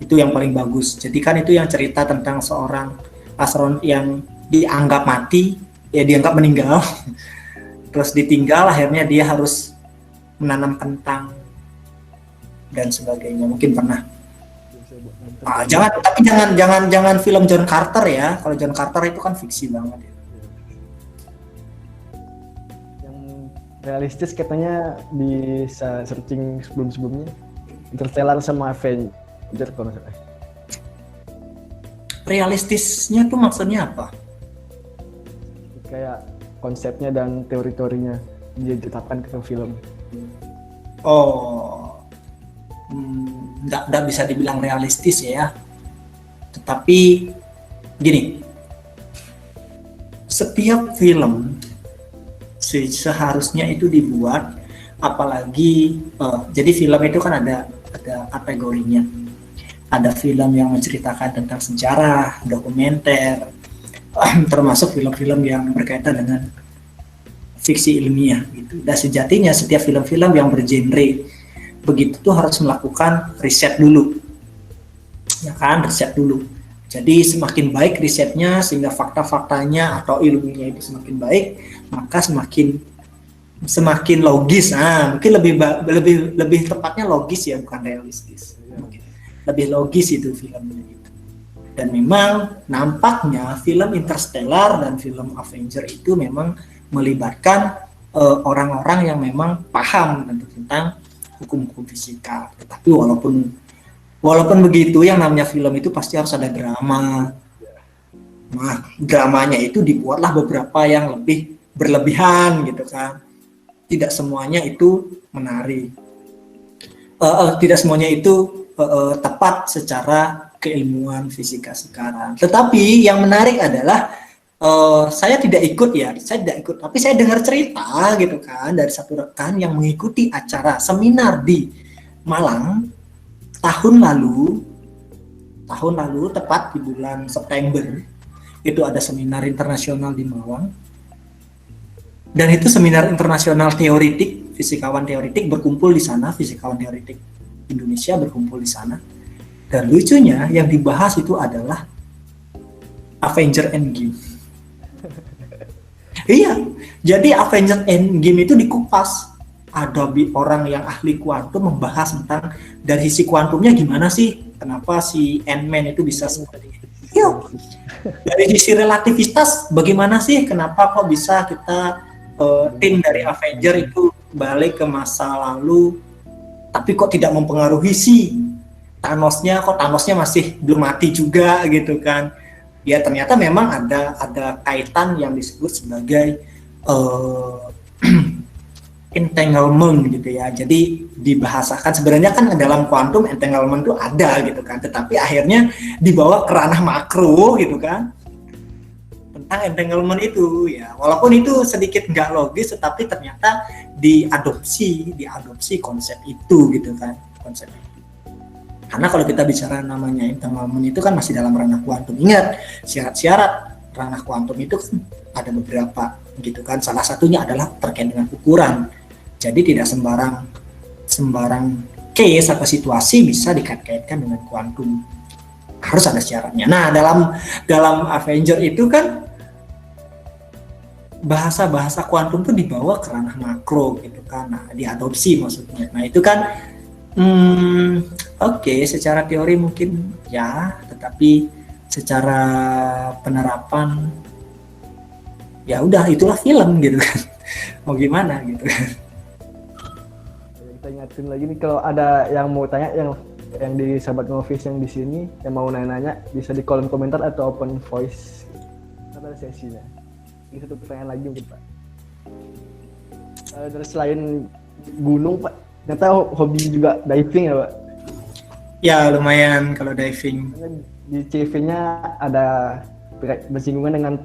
itu yang paling bagus. Jadi kan itu yang cerita tentang seorang astronot yang dianggap mati, ya dianggap meninggal, terus ditinggal, akhirnya dia harus menanam kentang dan sebagainya. Mungkin pernah. Jangan film John Carter ya. Kalau John Carter itu kan fiksi banget ya. Yang realistis katanya bisa searching sebelumnya Interstellar sama Avenger kalau nggak salah. Realistisnya tuh maksudnya apa? Kayak konsepnya dan teori-teorinya ditetapkan ke film. Oh, nggak bisa dibilang realistis ya. Tetapi gini, setiap film seharusnya itu dibuat, apalagi jadi film itu kan ada kategorinya. Ada film yang menceritakan tentang sejarah, dokumenter, termasuk film-film yang berkaitan dengan fiksi ilmiah gitu. Dan sejatinya setiap film-film yang bergenre begitu tuh harus melakukan riset dulu, ya kan, riset dulu. Jadi semakin baik risetnya sehingga fakta-faktanya atau ilmunya itu semakin baik, maka semakin logis. Mungkin lebih tepatnya logis ya, bukan realistis. Lebih logis itu filmnya gitu. Dan memang nampaknya film Interstellar dan film Avenger itu memang melibatkan orang-orang yang memang paham tentang hukum-hukum fisika. Tetapi walaupun begitu, yang namanya film itu pasti harus ada drama. Nah, dramanya itu dibuatlah beberapa yang lebih berlebihan gitu kan. Tidak semuanya itu menarik. Tidak semuanya itu tepat secara keilmuan fisika sekarang. Tetapi yang menarik adalah saya tidak ikut, tapi saya dengar cerita gitu kan dari satu rekan yang mengikuti acara seminar di Malang tahun lalu tepat di bulan September itu ada seminar internasional di Malang. Dan itu seminar internasional teoritik, fisikawan teoritik berkumpul di sana, fisikawan teoritik Indonesia berkumpul di sana. Dan lucunya yang dibahas itu adalah Avenger Endgame. Iya, jadi Avenger Endgame itu dikupas. Ada orang yang ahli kuantum membahas tentang dari sisi kuantumnya gimana sih, kenapa si Ant-Man itu bisa seperti itu. Iya. Dari sisi relativitas bagaimana sih, kenapa kok bisa kita tim dari Avenger itu balik ke masa lalu, tapi kok tidak mempengaruhi si Thanosnya, kok Thanosnya masih belum mati juga gitu kan. Ya ternyata memang ada kaitan yang disebut sebagai entanglement gitu ya. Jadi dibahasakan sebenarnya kan dalam kuantum entanglement itu ada gitu kan, tetapi akhirnya dibawa ke ranah makro gitu kan. Tentang entanglement itu ya, walaupun itu sedikit nggak logis, tetapi ternyata diadopsi konsep itu gitu kan, konsep itu. Karena kalau kita bicara namanya entanglement itu kan masih dalam ranah kuantum. Ingat, syarat-syarat ranah kuantum itu kan ada beberapa gitu kan. Salah satunya adalah terkait dengan ukuran. Jadi tidak sembarang case atau situasi bisa dikait-kaitkan dengan kuantum. Harus ada syaratnya. Nah, dalam Avenger itu kan bahasa kuantum tuh dibawa ke ranah makro gitu kan. Nah, diadopsi maksudnya. Nah, itu kan oke, secara teori mungkin ya, tetapi secara penerapan ya udah itulah film gitu kan. Mau gimana gitu kan. Kita ingatin lagi nih, kalau ada yang mau tanya, yang di sahabat Ngovis yang di sini yang mau nanya bisa di kolom komentar atau open voice. Ada sesinya. Ini satu pertanyaan lagi mungkin Pak. Terus selain gunung Pak, ternyata hobi juga diving ya Pak? Ya lumayan kalau diving. Di CV-nya ada bersinggungan dengan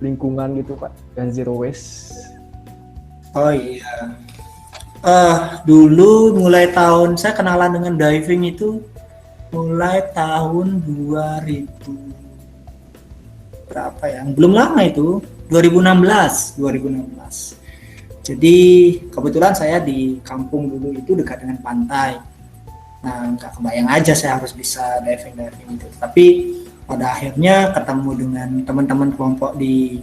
lingkungan gitu Pak, dan zero waste. Oh iya. Dulu mulai tahun saya kenalan dengan diving itu mulai tahun 2000 berapa ya? Belum lama itu, 2016. Jadi kebetulan saya di kampung dulu itu dekat dengan pantai. Nah, nggak kebayang aja saya harus bisa diving itu. Tapi pada akhirnya ketemu dengan teman-teman kelompok di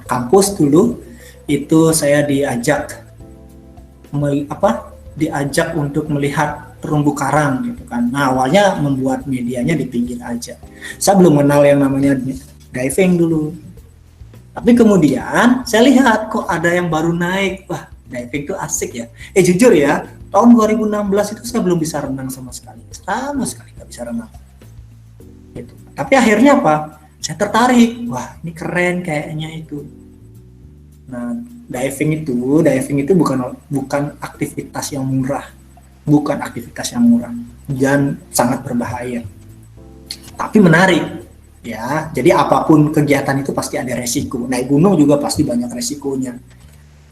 kampus dulu, itu saya diajak untuk melihat terumbu karang gitu kan. Nah, awalnya membuat medianya di pinggir aja. Saya belum kenal yang namanya diving dulu. Tapi kemudian saya lihat kok ada yang baru naik. Wah, diving itu asik ya. Jujur ya, tahun 2016 itu saya belum bisa renang sama sekali nggak bisa renang. Gitu. Tapi akhirnya apa? Saya tertarik. Wah, ini keren kayaknya itu. Nah, diving itu bukan aktivitas yang murah, dan sangat berbahaya. Tapi menarik, ya. Jadi apapun kegiatan itu pasti ada resiko. Naik gunung juga pasti banyak resikonya.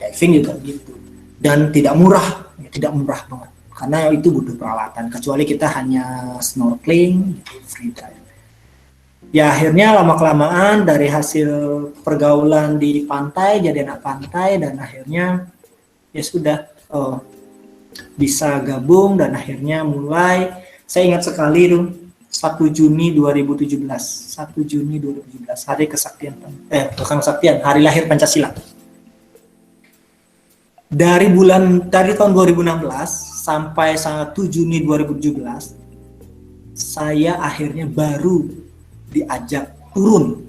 Diving juga gitu. Dan tidak murah banget. Karena itu butuh peralatan. Kecuali kita hanya snorkeling, free dive. Ya akhirnya lama-kelamaan dari hasil pergaulan di pantai, jadi anak pantai, dan akhirnya ya sudah bisa gabung, dan akhirnya mulai, saya ingat sekali tuh 1 Juni 2017 hari kesaktian, hari lahir Pancasila. Dari tahun 2016 sampai 1 Juni 2017 saya akhirnya baru diajak turun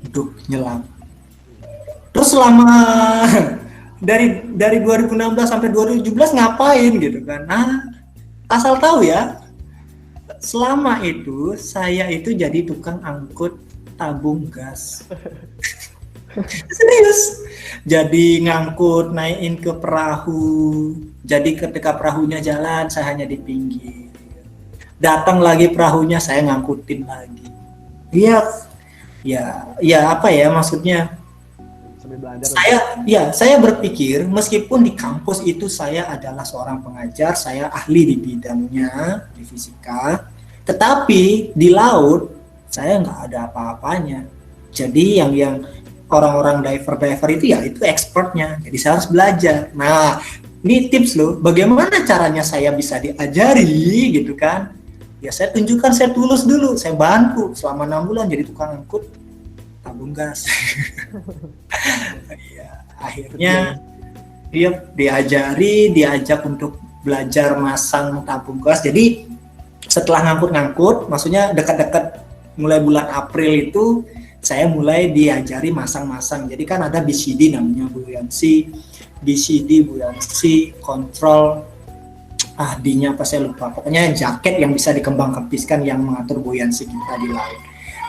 untuk nyelam. Terus selama dari 2016 sampai 2017 ngapain gitu kan? Asal tahu ya, selama itu saya itu jadi tukang angkut tabung gas. Serius. Jadi ngangkut, naikin ke perahu. Jadi ketika perahunya jalan, saya hanya di pinggir. Datang lagi perahunya, saya ngangkutin lagi. Ya apa ya maksudnya? Saya berpikir meskipun di kampus itu saya adalah seorang pengajar, saya ahli di bidangnya di fisika, tetapi di laut saya nggak ada apa-apanya. Jadi yang orang-orang diver itu ya itu expertnya, jadi saya harus belajar. Nah, ini tips loh, bagaimana caranya saya bisa diajari gitu kan. Ya saya tunjukkan, saya tulus dulu, saya bantu selama 6 bulan jadi tukang angkut tabung gas. Ya, akhirnya dia diajak untuk belajar masang tabung gas. Jadi setelah ngangkut-ngangkut, maksudnya dekat-dekat mulai bulan April itu saya mulai diajari masang-masang. Jadi kan ada BCD namanya, buoyancy, control, D-nya apa saya lupa. Pokoknya jaket yang bisa dikembang-kempiskan yang mengatur buoyancy kita di laut.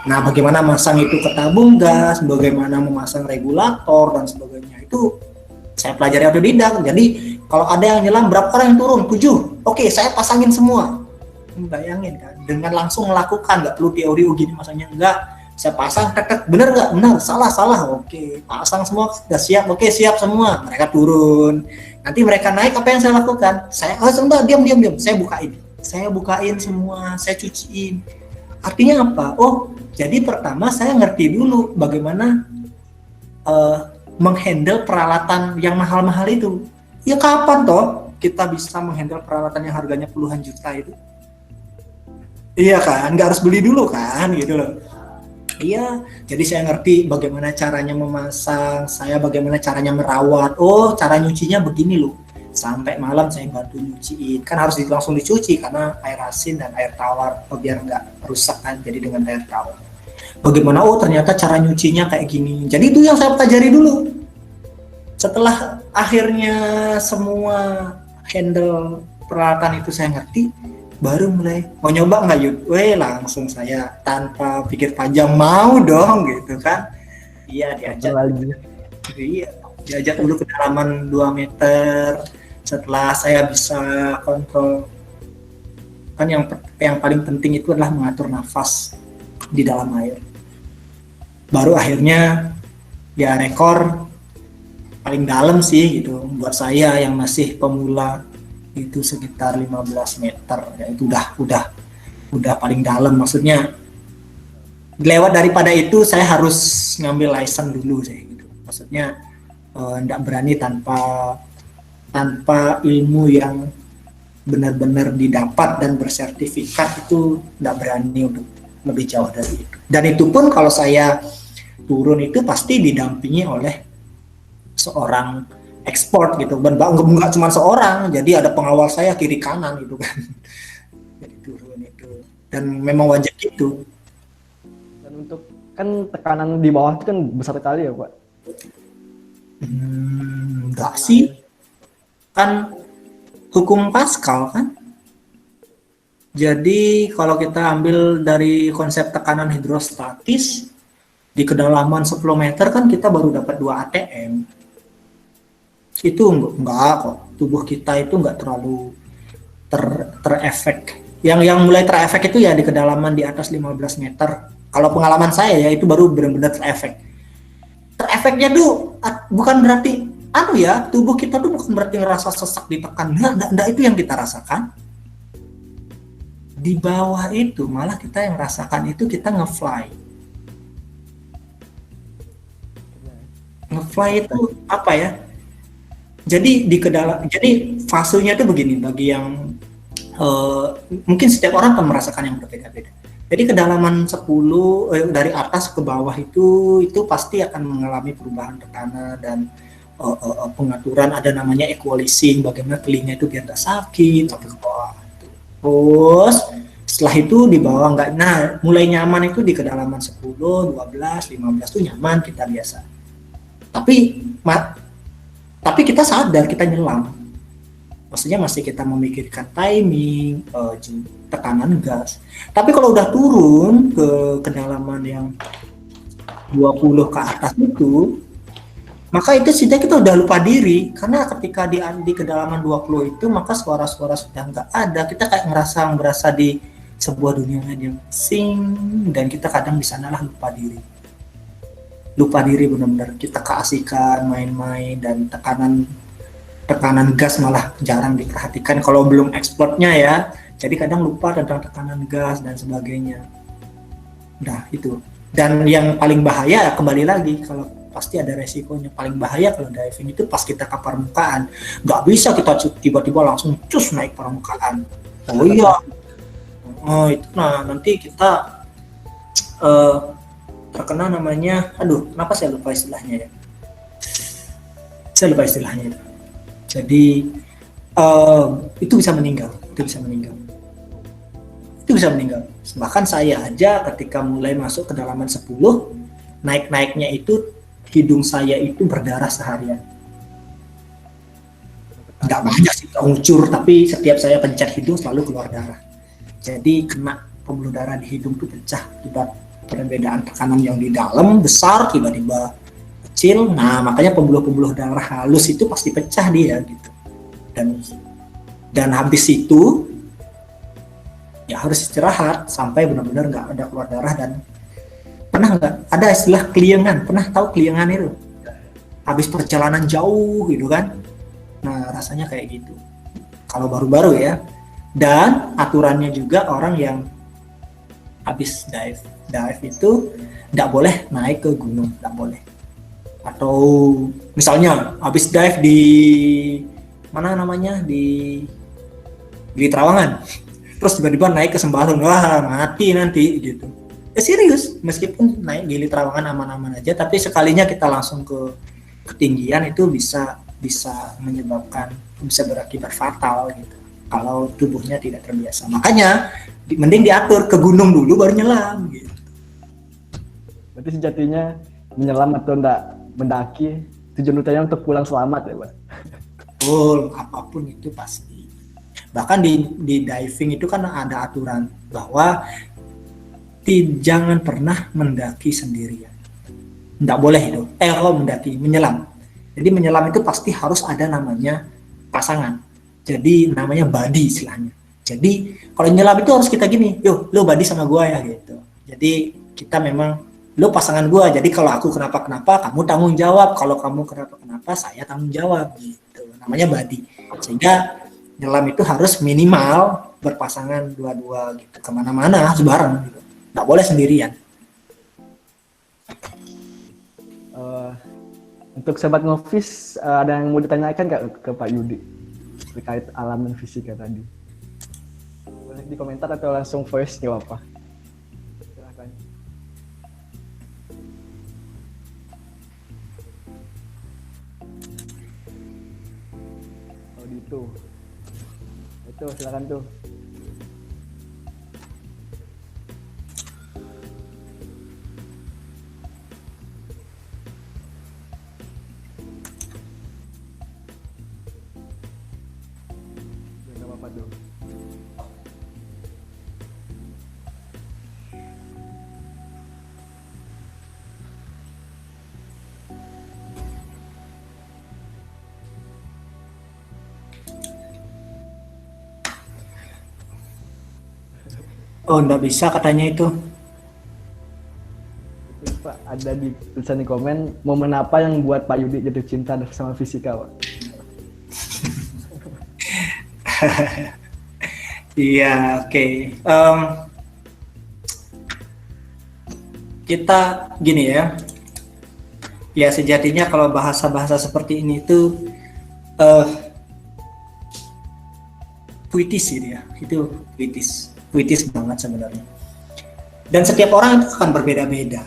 Nah, bagaimana masang itu ke tabung gas, bagaimana memasang regulator dan sebagainya, itu saya pelajari otodidak. Jadi kalau ada yang nyelam, berapa orang yang turun? 7. Oke, saya pasangin semua. Bayangin kan, dengan langsung melakukan, nggak perlu teori gini masanya, enggak. Saya pasang, tek, bener nggak? Bener, salah. Oke, pasang semua, udah siap. Oke, siap semua. Mereka turun. Nanti mereka naik, apa yang saya lakukan? Saya, sebentar, diam. Saya bukain semua, saya cuciin. Artinya apa? Oh, jadi pertama saya ngerti dulu bagaimana menghandle peralatan yang mahal-mahal itu. Ya kapan toh kita bisa menghandle peralatan yang harganya puluhan juta itu? Iya kan, nggak harus beli dulu kan, gitu loh. Iya, jadi saya ngerti bagaimana caranya memasang, saya bagaimana caranya merawat. Oh, cara nyucinya begini loh. Sampai malam saya bantu nyuciin. Kan harus langsung dicuci karena air asin dan air tawar, biar nggak rusak kan, jadi dengan air tawar. Bagaimana, oh ternyata cara nyucinya kayak gini. Jadi itu yang saya pelajari dulu. Setelah akhirnya semua handle peralatan itu saya ngerti, baru mulai mau nyoba nggak Yud? Langsung saya tanpa pikir panjang mau dong gitu kan. Iya, diajak dulu kedalaman 2 meter. Setelah saya bisa kontrol, kan yang paling penting itu adalah mengatur nafas di dalam air. Baru akhirnya ya rekor paling dalam sih gitu buat saya yang masih pemula, itu sekitar 15 meter ya, itu udah paling dalam. Maksudnya lewat daripada itu saya harus ngambil license dulu sih gitu. Maksudnya nggak berani tanpa ilmu yang benar-benar didapat dan bersertifikat, itu nggak berani untuk lebih jauh dari itu. Dan itu pun kalau saya turun itu pasti didampingi oleh seorang ekspor gitu, nggak cuma seorang, jadi ada pengawal saya kiri kanan gitu kan. Jadi turun itu, dan memang wajib gitu. Dan untuk kan tekanan di bawah itu kan besar sekali ya Pak? Enggak sih, kan hukum Pascal kan. Jadi kalau kita ambil dari konsep tekanan hidrostatis, di kedalaman 10 meter kan kita baru dapat 2 atm. Itu enggak kok, tubuh kita itu enggak terlalu terefek. Yang mulai terefek itu ya di kedalaman di atas 15 meter. Kalau pengalaman saya ya itu baru benar-benar terefek. Terefeknya tuh bukan berarti tubuh kita tuh bukan berarti ngerasa sesak ditekan. Enggak, itu yang kita rasakan. Di bawah itu malah kita yang rasakan itu kita nge-fly. Nge-fly itu apa ya? Jadi jadi fasenya itu begini, bagi yang mungkin setiap orang akan merasakan yang berbeda-beda. Jadi kedalaman 10 dari atas ke bawah itu pasti akan mengalami perubahan tekanan dan pengaturan, ada namanya equalizing, bagaimana telinga itu biar tidak sakit sampai ke bawah. Terus setelah itu di bawah enggak, mulai nyaman itu di kedalaman 10, 12, 15 itu nyaman, kita biasa. Tapi kita sadar kita nyelam. Maksudnya masih kita memikirkan timing, tekanan gas. Tapi kalau udah turun ke kedalaman yang 20 ke atas itu, maka itu sudah kita udah lupa diri. Karena ketika di kedalaman 20 itu, maka suara-suara sudah nggak ada. Kita kayak berasa di sebuah dunia yang sing, dan kita kadang di sanalah lupa diri. Lupa diri benar-benar, kita keasikan main-main, dan tekanan gas malah jarang diperhatikan kalau belum ekspornya ya. Jadi kadang lupa tentang tekanan gas dan sebagainya. Nah itu. Dan yang paling bahaya kembali lagi, kalau pasti ada resikonya. Paling bahaya kalau diving itu pas kita ke permukaan, nggak bisa kita tiba-tiba langsung cus naik permukaan. Oh iya, oh itu nah nanti kita terkena namanya, aduh kenapa saya lupa istilahnya ya, itu. Jadi itu bisa meninggal. Bahkan saya aja ketika mulai masuk ke kedalaman 10, naik-naiknya itu hidung saya itu berdarah seharian. Nggak banyak sih ngucur, tapi setiap saya pencet hidung selalu keluar darah. Jadi kena pembuluh darah di hidung itu pecah akibat perbedaan tekanan yang di dalam besar tiba-tiba kecil. Nah makanya pembuluh-pembuluh darah halus itu pasti pecah dia gitu. Dan habis itu ya harus istirahat sampai benar-benar nggak ada keluar darah. Dan pernah nggak ada istilah keliengan? Pernah tahu keliengan itu? Habis perjalanan jauh gitu kan? Nah rasanya kayak gitu. Kalau baru-baru ya. Dan aturannya juga orang yang habis dive itu nggak boleh naik ke gunung, nggak boleh. Atau misalnya habis dive di mana namanya di Trawangan, terus tiba-tiba naik ke Sembalun, wah mati nanti gitu. Ya serius, meskipun naik Gili Trawangan aman-aman aja, tapi sekalinya kita langsung ke ketinggian itu bisa menyebabkan, bisa berakibat fatal gitu kalau tubuhnya tidak terbiasa. Makanya mending diatur ke gunung dulu baru nyelam gitu. Berarti sejatinya menyelam atau enggak mendaki tujuan utamanya untuk pulang selamat ya, Pak? Betul, apapun itu pasti. Bahkan di diving itu kan ada aturan bahwa jangan pernah mendaki sendirian. Nggak boleh itu. Menyelam. Jadi menyelam itu pasti harus ada namanya pasangan. Jadi namanya buddy istilahnya. Jadi kalau nyelam itu harus kita gini, yuk lo buddy sama gua ya gitu. Jadi kita memang lo pasangan gua. Jadi kalau aku kenapa-kenapa kamu tanggung jawab. Kalau kamu kenapa-kenapa saya tanggung jawab gitu. Namanya buddy. Sehingga nyelam itu harus minimal berpasangan dua-dua gitu. Kemana-mana harus bareng gitu. Nggak boleh sendirian. Untuk sobat Ngovis, ada yang mau ditanyakan nggak ke Pak Yudi terkait alam dan fisika tadi? Boleh di komentar atau langsung voice, nggak apa-apa. Silahkan. Oh gitu. Itu silakan tuh. Oh, nggak bisa katanya itu. Pak, ada di tulisan di komen, momen apa yang buat Pak Yudi jatuh cinta sama fisika, Pak? Iya, oke. Kita gini ya. Ya sejatinya kalau bahasa-bahasa seperti ini tuh puitis gitu ya. Itu puitis banget sebenarnya. Dan setiap orang itu akan berbeda-beda.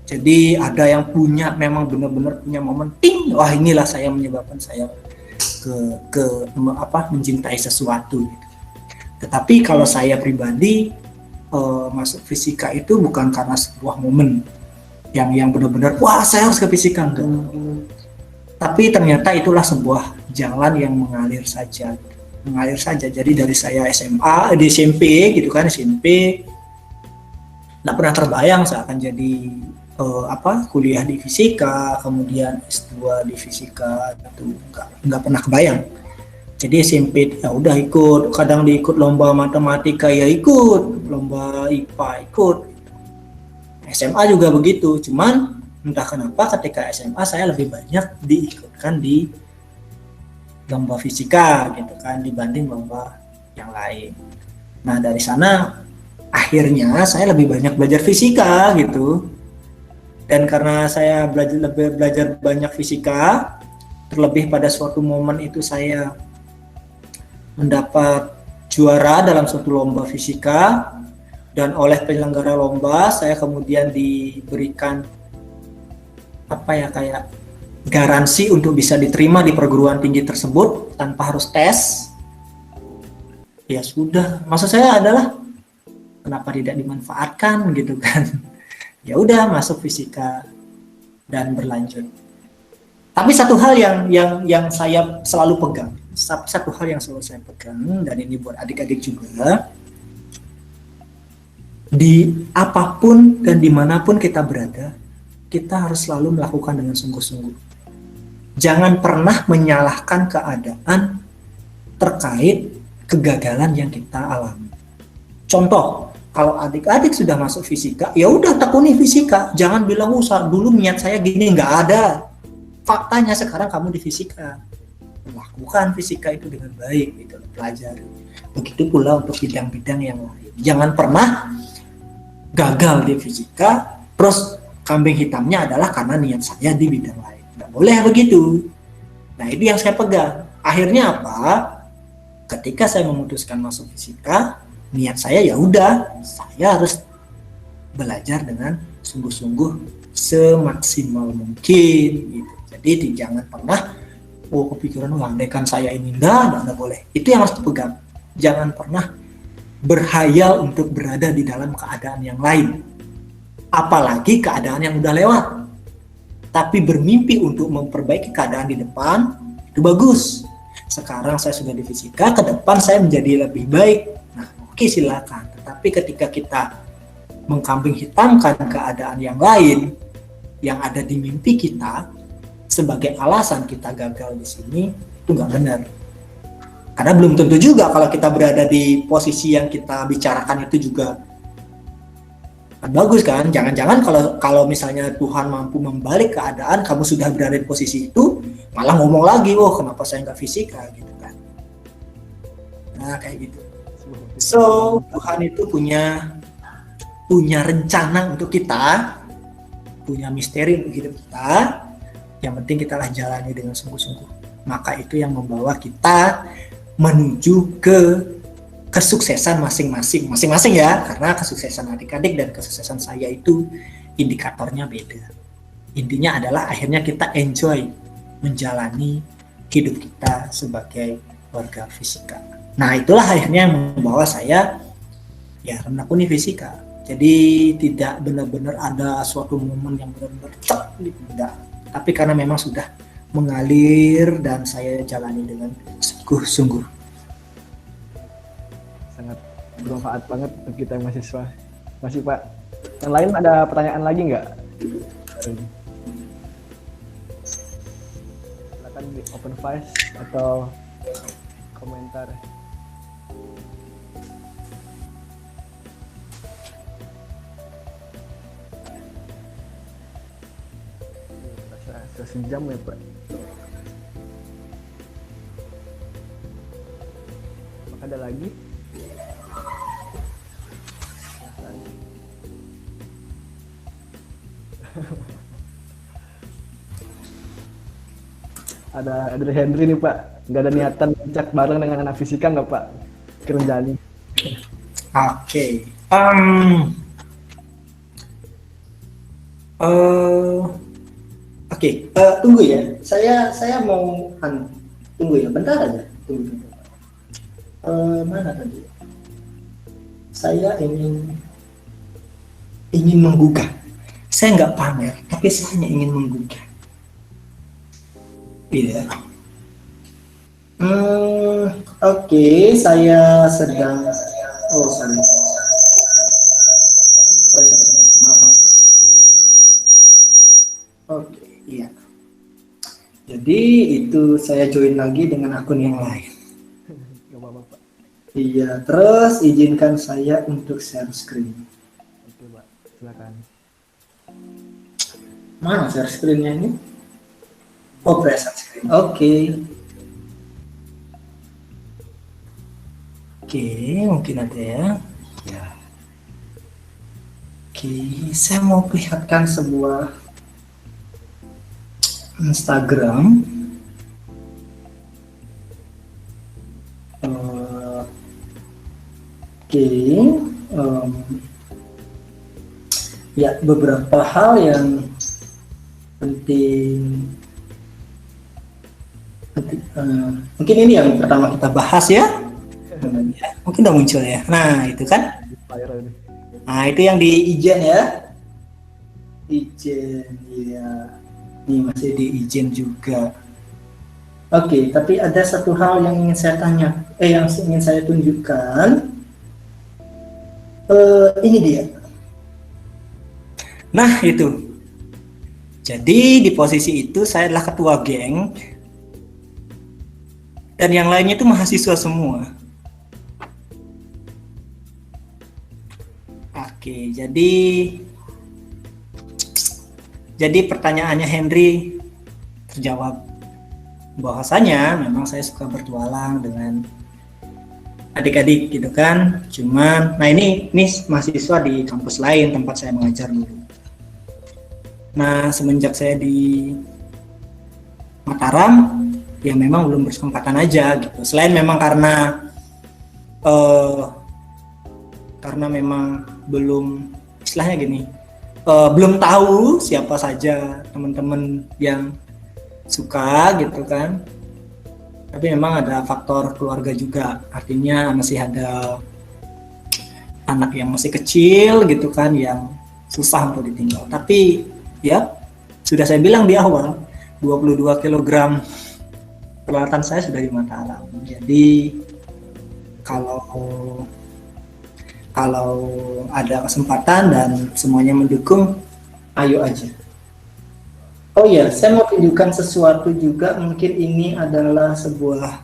Jadi ada yang punya, memang benar-benar punya momen ting, wah inilah saya menyebabkan saya mencintai sesuatu gitu. Tetapi kalau saya pribadi masuk fisika itu bukan karena sebuah momen yang benar-benar wah saya harus ke fisika, enggak. Tapi ternyata itulah sebuah jalan yang mengalir saja. Jadi dari saya SMA di SMP gitu kan, SMP nggak pernah terbayang saya akan jadi kuliah di fisika, kemudian S2 di fisika, itu nggak pernah kebayang. Jadi SMP ya udah ikut, kadang diikut lomba matematika ya ikut, lomba IPA ikut. SMA juga begitu, cuman entah kenapa ketika SMA saya lebih banyak diikutkan di lomba fisika gitu kan dibanding lomba yang lain. Nah dari sana akhirnya saya lebih banyak belajar fisika gitu. Dan karena saya belajar banyak fisika, terlebih pada suatu momen itu saya mendapat juara dalam suatu lomba fisika, dan oleh penyelenggara lomba saya kemudian diberikan apa ya, kayak garansi untuk bisa diterima di perguruan tinggi tersebut tanpa harus tes. Ya sudah, maksud saya adalah kenapa tidak dimanfaatkan gitu kan. Ya udah, masuk fisika dan berlanjut. Tapi satu hal yang saya selalu pegang, satu hal yang selalu saya pegang, dan ini buat adik-adik juga, di apapun dan dimanapun kita berada, kita harus selalu melakukan dengan sungguh-sungguh. Jangan pernah menyalahkan keadaan terkait kegagalan yang kita alami. Contoh, kalau adik-adik sudah masuk fisika, ya udah tekuni fisika. Jangan bilang, dulu niat saya gini, nggak ada. Faktanya sekarang kamu di fisika. Lakukan fisika itu dengan baik, gitu, pelajari. Begitu pula untuk bidang-bidang yang lain. Jangan pernah gagal di fisika, terus kambing hitamnya adalah karena niat saya di bidang lain. Nggak boleh begitu. Nah, itu yang saya pegang. Akhirnya apa? Ketika saya memutuskan masuk fisika, niat saya ya udah, saya harus belajar dengan sungguh-sungguh semaksimal mungkin gitu. Jadi jangan pernah kepikiran andaikan saya ini enggak boleh. Itu yang harus dipegang. Jangan pernah berhayal untuk berada di dalam keadaan yang lain, apalagi keadaan yang udah lewat. Tapi bermimpi untuk memperbaiki keadaan di depan, itu bagus. Sekarang saya sudah di fisika, ke depan saya menjadi lebih baik. Nah, oke, silakan. Tetapi ketika kita mengkambing hitamkan keadaan yang lain yang ada di mimpi kita sebagai alasan kita gagal di sini, itu nggak benar. Karena belum tentu juga kalau kita berada di posisi yang kita bicarakan itu juga kan bagus kan. Jangan-jangan kalau misalnya Tuhan mampu membalik keadaan, kamu sudah berada di posisi itu, malah ngomong lagi, kenapa saya nggak fisika gitu kan. Nah, kayak gitu. So, Tuhan itu punya rencana untuk kita, punya misteri untuk hidup kita. Yang penting kita lah jalani dengan sungguh-sungguh. Maka itu yang membawa kita menuju ke kesuksesan masing-masing ya, karena kesuksesan adik-adik dan kesuksesan saya itu indikatornya beda. Intinya adalah akhirnya kita enjoy menjalani hidup kita sebagai warga fisika. Nah, itulah akhirnya yang membawa saya ya menekuni fisika. Jadi tidak benar-benar ada suatu momen yang benar-benar tidak. Tapi karena memang sudah mengalir dan saya jalani dengan sungguh-sungguh. Sangat bermanfaat banget untuk kita mahasiswa. Masih Pak. Yang lain ada pertanyaan lagi nggak? Silakan di open voice atau komentar. Sudah sejam ya Pak. Apakah ada lagi? Ada dari Henry nih Pak, nggak ada niatan chat bareng dengan anak fisika nggak Pak? Kerjaan. Oke. Tunggu ya. Saya mau tunggu ya, bentar aja. Tunggu. Mana tadi? Saya ingin menggugah. Saya nggak pamer, tapi saya hanya ingin menggugah. Iya. Oke, saya sedang. Sorry. Maaf. Oke, iya. Jadi itu saya join lagi dengan akun yang lain. Gak apa-apa Pak. Iya, terus izinkan saya untuk share screen. Oke Pak, silakan. Mana share screen-nya ini? Oh, present screen. Oke, mungkin ada ya. Ya. Oke, saya mau perlihatkan sebuah Instagram. Oke, em, ya beberapa hal yang penting. Mungkin ini yang pertama kita bahas ya. Mungkin udah muncul ya. Nah itu kan. Viral nih. Nah itu yang di Ijen ya. Ijen ya. Ini masih di Ijen juga. Oke, tapi ada satu hal yang ingin saya tanya, yang ingin saya tunjukkan. Ini dia. Nah itu. Jadi di posisi itu saya adalah ketua geng dan yang lainnya itu mahasiswa semua. Oke, jadi pertanyaannya Henry terjawab. Bahwasanya memang saya suka bertualang dengan adik-adik gitu kan. Cuman, nah ini mahasiswa di kampus lain tempat saya mengajar dulu. Nah semenjak saya di Mataram, ya memang belum berkesempatan aja gitu. Selain memang karena memang belum, istilahnya gini, belum tahu siapa saja teman-teman yang suka gitu kan. Tapi memang ada faktor keluarga juga, artinya masih ada anak yang masih kecil gitu kan yang susah untuk ditinggal. Tapi ya sudah saya bilang di awal, 22 kg peralatan saya sudah di Mataram. Jadi kalau ada kesempatan dan semuanya mendukung, ayo aja. Oh iya, saya mau tunjukkan sesuatu juga. Mungkin ini adalah sebuah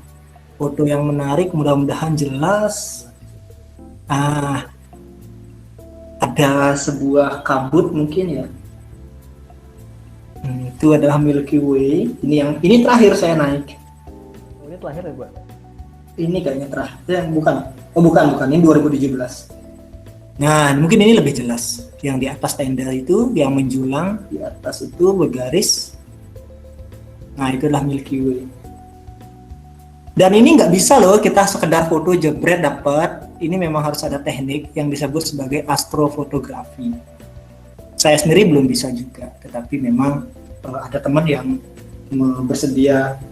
foto yang menarik, mudah-mudahan jelas. Ada sebuah kabut mungkin ya. Itu adalah Milky Way. Ini terakhir saya naik. Ini terakhir ya, Pak? Ini kayaknya terakhir. Bukan. Oh bukan. Ini 2017. Nah, mungkin ini lebih jelas. Yang di atas tenda itu, yang menjulang di atas itu bergaris. Nah, itu adalah Milky Way. Dan ini nggak bisa loh kita sekedar foto jebret dapat. Ini memang harus ada teknik yang disebut sebagai astrofotografi. Saya sendiri belum bisa juga, tetapi memang ada teman yang bersedia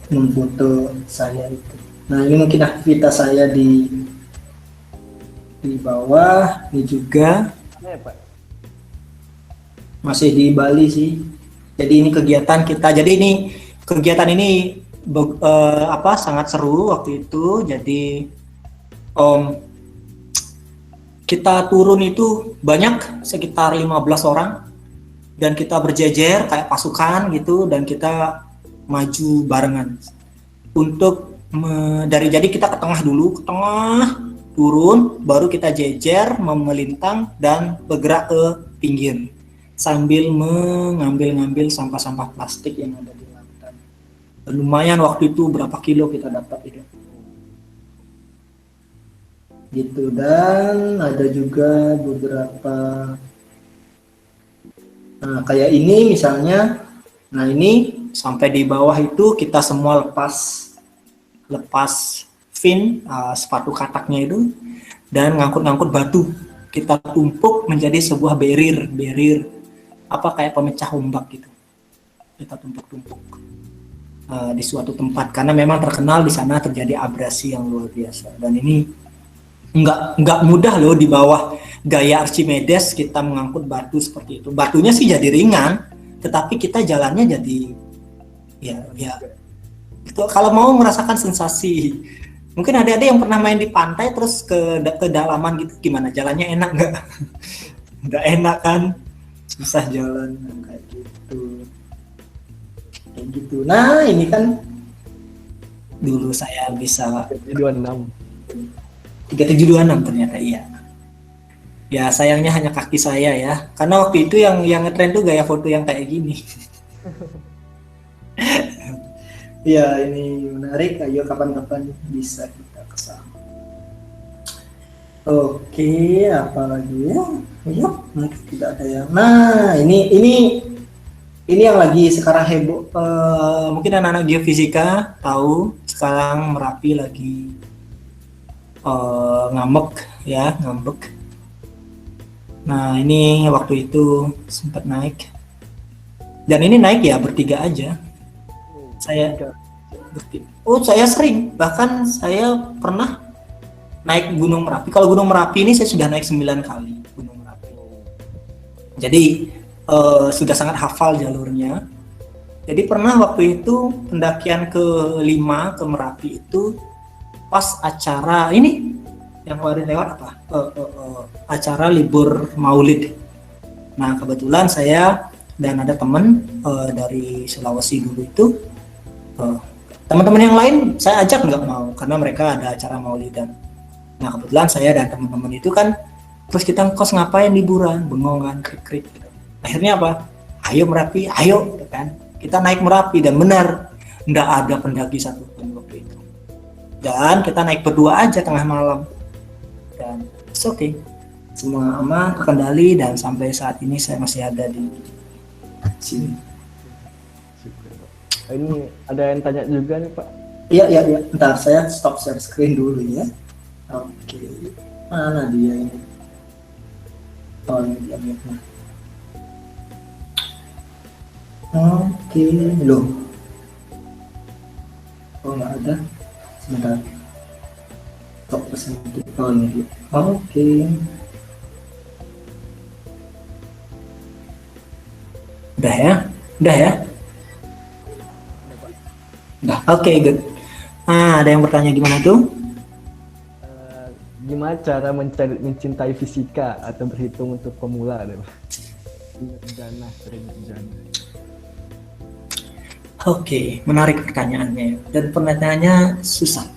memfoto saya itu. Nah, ini mungkin aktivitas saya di bawah. Ini juga masih di Bali sih. Jadi ini kegiatan kita. Jadi ini kegiatan ini sangat seru waktu itu. Jadi kita turun itu banyak, sekitar 15 orang, dan kita berjejer kayak pasukan gitu, dan kita maju barengan untuk jadi kita ke tengah dulu, turun, baru kita jejer, melintang dan bergerak ke pinggir sambil mengambil sampah-sampah plastik yang ada di lautan. Lumayan waktu itu, berapa kilo kita dapat itu gitu. Dan ada juga beberapa kayak ini misalnya. Nah ini sampai di bawah itu kita semua lepas fin, sepatu kataknya itu, dan ngangkut-ngangkut batu. Kita tumpuk menjadi sebuah barrier kayak pemecah ombak gitu. Kita tumpuk-tumpuk di suatu tempat karena memang terkenal di sana terjadi abrasi yang luar biasa. Dan ini nggak mudah loh, di bawah gaya Archimedes kita mengangkut batu seperti itu. Batunya sih jadi ringan, tetapi kita jalannya jadi ya itu. Kalau mau merasakan sensasi, mungkin ada yang pernah main di pantai terus ke dalaman gitu, gimana jalannya, enak nggak? Nggak enak kan, susah jalan kayak gitu. Nah ini kan dulu saya bisa 3726 ternyata. Iya ya, sayangnya hanya kaki saya ya, karena waktu itu yang ngetren tuh gaya foto yang kayak gini. Ya ini menarik, ayo kapan-kapan bisa kita kesana. Oke, apa lagi ya? Ya, mungkin tidak ada yang. Nah, ini yang lagi sekarang heboh. Mungkin anak-anak geofisika tahu sekarang Merapi lagi ngambek ya, ngambek. Nah, ini waktu itu sempat naik. Dan ini naik ya bertiga aja. Saya bertiga. Oh, saya sering. Bahkan saya pernah naik Gunung Merapi. Kalau Gunung Merapi ini saya sudah naik 9 kali Gunung Merapi. Jadi sudah sangat hafal jalurnya. Jadi pernah waktu itu pendakian ke-5 ke Merapi itu pas acara ini yang kemarin lewat apa? Acara libur Maulid. Nah, kebetulan saya dan ada teman dari Sulawesi dulu itu, teman-teman yang lain saya ajak nggak mau karena mereka ada acara Maulidan. Nah, kebetulan saya dan teman-teman itu kan, terus kita ngekos ngapain liburan, bengong kan, krik-krik. Akhirnya apa? Ayo Merapi, ayo, gitu kan. Kita naik Merapi dan benar, nggak ada pendaki satupun waktu itu. Dan kita naik berdua aja tengah malam. Dan it's okay. Semua aman, terkendali, dan sampai saat ini saya masih ada di sini. Ini ada yang tanya juga nih Pak. Iya. Bentar, saya stop share screen dulu ya. Oke, mana dia ini? Oh, ini dia. Oke, loh. Oh, nggak ada. Sebentar. Stop pesan. Oh, ini dia. Oke. Udah ya? Udah. Oke, good. Ada yang bertanya gimana tuh? Gimana cara mencintai fisika atau berhitung untuk pemula? Sering jana. Oke, menarik pertanyaannya. Dan pertanyaannya susah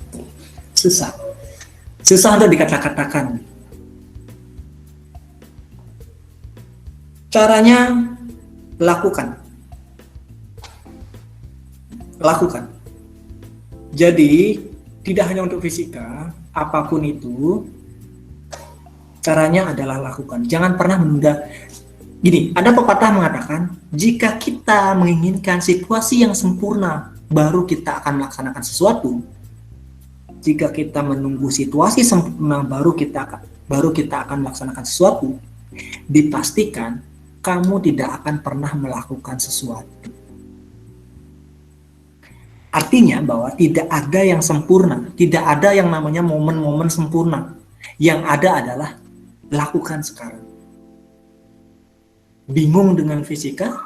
untuk dikata-katakan. Caranya lakukan. Jadi tidak hanya untuk fisika, apapun itu, caranya adalah lakukan. Jangan pernah menunda. Gini, ada pepatah mengatakan, jika kita menginginkan situasi yang sempurna, baru kita akan melaksanakan sesuatu. Jika kita menunggu situasi sempurna, baru kita akan melaksanakan sesuatu. Dipastikan kamu tidak akan pernah melakukan sesuatu. Artinya bahwa tidak ada yang sempurna, tidak ada yang namanya momen-momen sempurna. Yang ada adalah lakukan sekarang. Bingung dengan fisika,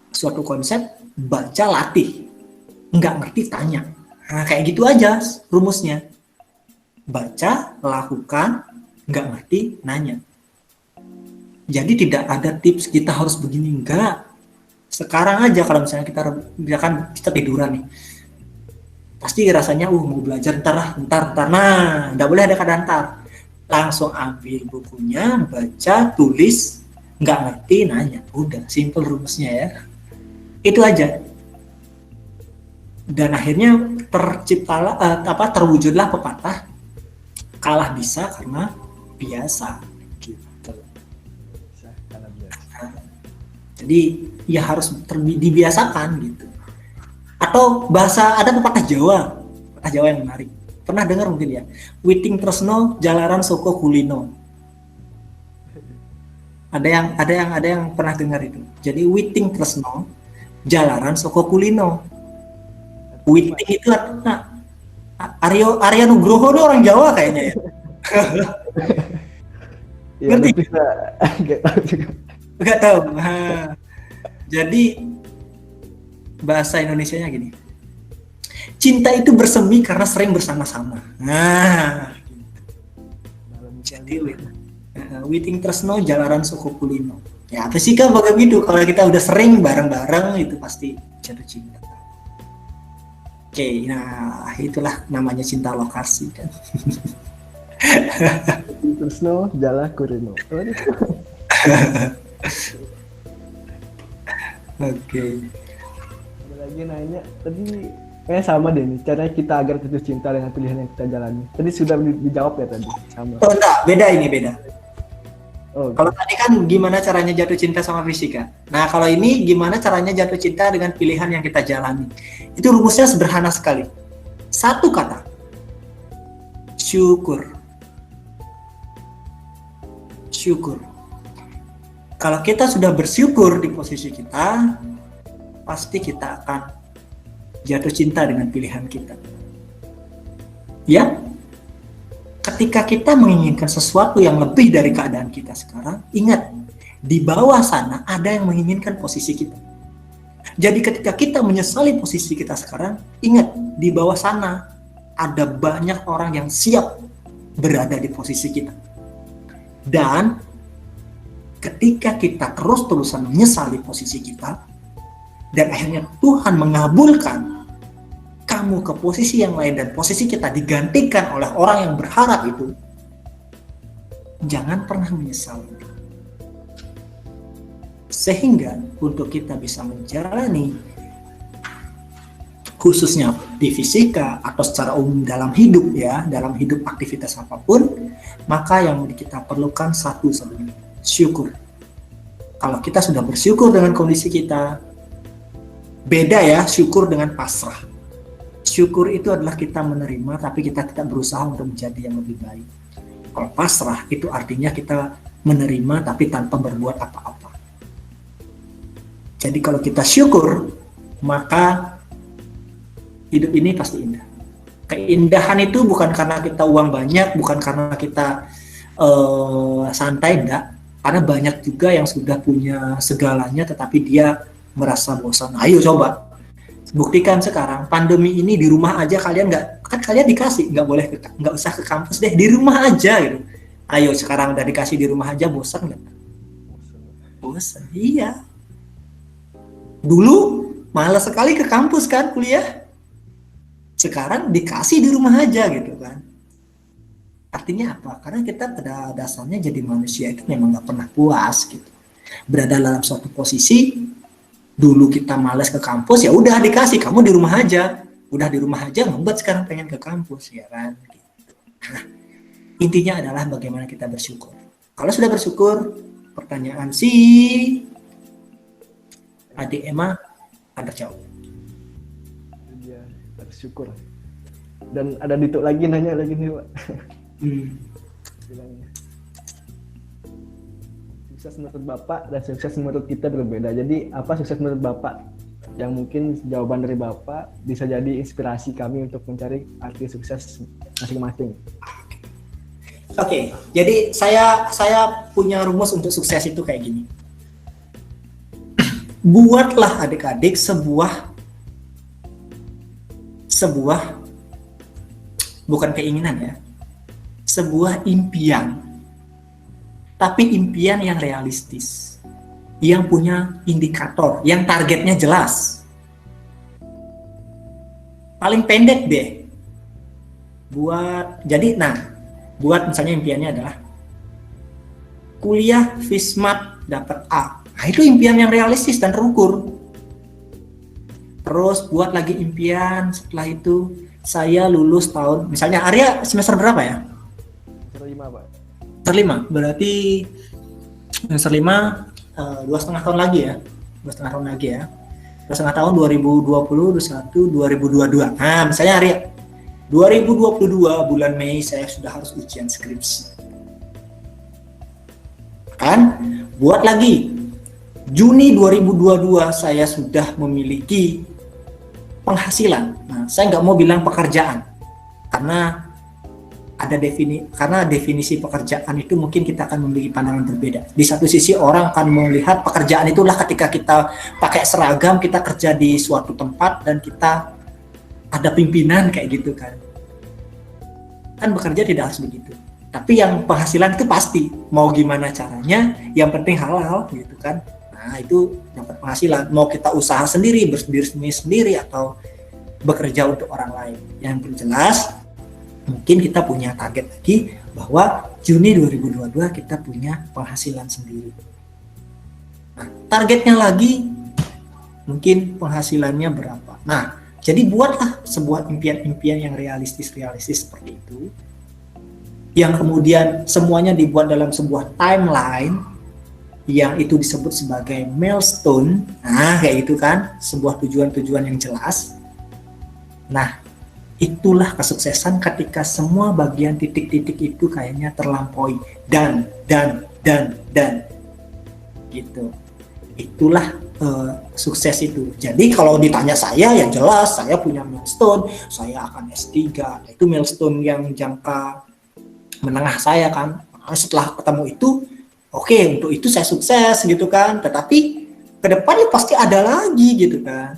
suatu konsep, baca, latih. Nggak ngerti, tanya. Nah, kayak gitu aja rumusnya. Baca, lakukan, nggak ngerti, nanya. Jadi tidak ada tips kita harus begini, enggak. Sekarang aja kalau misalnya kita tiduran nih. Pasti rasanya mau belajar ntar. Nah, nggak boleh ada kata ntar. Langsung ambil bukunya, baca, tulis, nggak ngerti, nanya. Udah, simple rumusnya ya. Itu aja. Dan akhirnya terwujudlah pepatah, kalah bisa karena biasa. Gitu. Jadi ya harus dibiasakan gitu. Atau ada pepatah Jawa yang menarik. Pernah dengar mungkin ya? Witing tresno jalaran soko kulino. Ada yang pernah dengar itu. Jadi witing tresno jalaran soko kulino. Witing itu Arya Nugroho ini orang Jawa kayaknya ya. Ngerti? Enggak tahu. Jadi bahasa Indonesianya gini. Cinta itu bersemi karena sering bersama-sama. Nah, jadi witing tresno jalaran soko kulino. Ya apa sih kan begitu, kalau kita udah sering bareng-bareng itu pasti jatuh cinta. Oke, nah itulah namanya cinta lokasi kan. Tresno jala kurino. Oke. Ada lagi nanya tadi Kayaknya sama deh nih, caranya kita agar jatuh cinta dengan pilihan yang kita jalani. Tadi sudah dijawab ya tadi, sama. Oh enggak, beda ini beda. Oh, Kalau tadi kan gimana caranya jatuh cinta sama fisika. Nah kalau ini gimana caranya jatuh cinta dengan pilihan yang kita jalani. Itu rumusnya sederhana sekali. Satu kata. Syukur. Syukur. Kalau kita sudah bersyukur di posisi kita, pasti kita akan jatuh cinta dengan pilihan kita. Ya? Ketika kita menginginkan sesuatu yang lebih dari keadaan kita sekarang, ingat, di bawah sana ada yang menginginkan posisi kita. Jadi ketika kita menyesali posisi kita sekarang, ingat, di bawah sana ada banyak orang yang siap berada di posisi kita. Dan ketika kita terus-terusan menyesali posisi kita, dan akhirnya Tuhan mengabulkan kamu ke posisi yang lain dan posisi kita digantikan oleh orang yang berharap itu, jangan pernah menyesal. Sehingga untuk kita bisa menjalani, khususnya di fisika atau secara umum dalam hidup ya, dalam hidup aktivitas apapun, maka yang kita perlukan satu sebenarnya, syukur. Kalau kita sudah bersyukur dengan kondisi kita, beda ya syukur dengan pasrah. Syukur itu adalah kita menerima, tapi kita tidak berusaha untuk menjadi yang lebih baik. Kalau pasrah itu artinya kita menerima, tapi tanpa berbuat apa-apa. Jadi kalau kita syukur, maka hidup ini pasti indah. Keindahan itu bukan karena kita uang banyak, bukan karena kita santai, enggak. Karena banyak juga yang sudah punya segalanya, tetapi dia merasa bosan. Ayo coba. Buktikan sekarang, pandemi ini di rumah aja kalian kalian dikasih, nggak usah ke kampus deh, di rumah aja gitu. Ayo sekarang udah dikasih di rumah aja, bosan nggak? Bosan, iya. Dulu malas sekali ke kampus kan kuliah, sekarang dikasih di rumah aja gitu kan. Artinya apa? Karena kita pada dasarnya jadi manusia itu memang nggak pernah puas gitu. Berada dalam suatu posisi. Dulu kita malas ke kampus, ya udah dikasih, kamu di rumah aja. Udah di rumah aja, ngebet sekarang pengen ke kampus, ya kan? Nah, intinya adalah bagaimana kita bersyukur. Kalau sudah bersyukur, pertanyaan si adik Emma akan terjawab. dia bersyukur. Dan ada Dito lagi nanya lagi nih, Pak. Bilangnya, sukses menurut Bapak dan sukses menurut kita berbeda. Jadi apa sukses menurut Bapak? Yang mungkin jawaban dari Bapak bisa jadi inspirasi kami untuk mencari arti sukses masing-masing. Oke, jadi saya punya rumus untuk sukses itu kayak gini. Buatlah adik-adik sebuah bukan keinginan ya, sebuah impian. Tapi impian yang realistis, yang punya indikator, yang targetnya jelas. Paling pendek deh. Buat misalnya impiannya adalah kuliah Fismat dapat A. Nah, itu impian yang realistis dan terukur. Terus buat lagi impian setelah itu saya lulus tahun, misalnya Arya semester berapa ya? Semester 5, Pak. Semester 5, berarti semester 5 2,5 tahun lagi ya. 2,5 tahun lagi ya. 2,5 tahun 2020, 2021, 2022. Nah, misalnya Arya 2022 bulan Mei saya sudah harus ujian skripsi. Kan? Buat lagi. Juni 2022 saya sudah memiliki penghasilan. Nah, saya nggak mau bilang pekerjaan. Karena definisi pekerjaan itu mungkin kita akan memiliki pandangan berbeda. Di satu sisi orang akan melihat pekerjaan itulah ketika kita pakai seragam, kita kerja di suatu tempat dan kita ada pimpinan kayak gitu kan. Kan bekerja tidak harus begitu. Tapi yang penghasilan itu pasti, mau gimana caranya, yang penting halal gitu kan. Nah, itu dapat penghasilan. Mau kita usaha sendiri, berbisnis sendiri atau bekerja untuk orang lain. Yang jelas mungkin kita punya target lagi bahwa Juni 2022 kita punya penghasilan sendiri. Nah, targetnya lagi mungkin penghasilannya berapa. Nah, Jadi buatlah sebuah impian-impian yang realistis seperti itu, yang kemudian semuanya dibuat dalam sebuah timeline yang itu disebut sebagai milestone. Nah, kayak itu kan, sebuah tujuan-tujuan yang jelas. Nah, itulah kesuksesan ketika semua bagian titik-titik itu kayaknya terlampaui dan gitu. Itulah sukses itu. Jadi kalau ditanya saya, ya jelas saya punya milestone, saya akan S3. Itu milestone yang jangka menengah saya kan. Setelah ketemu itu, oke, untuk itu saya sukses gitu kan. Tetapi ke depannya pasti ada lagi gitu kan.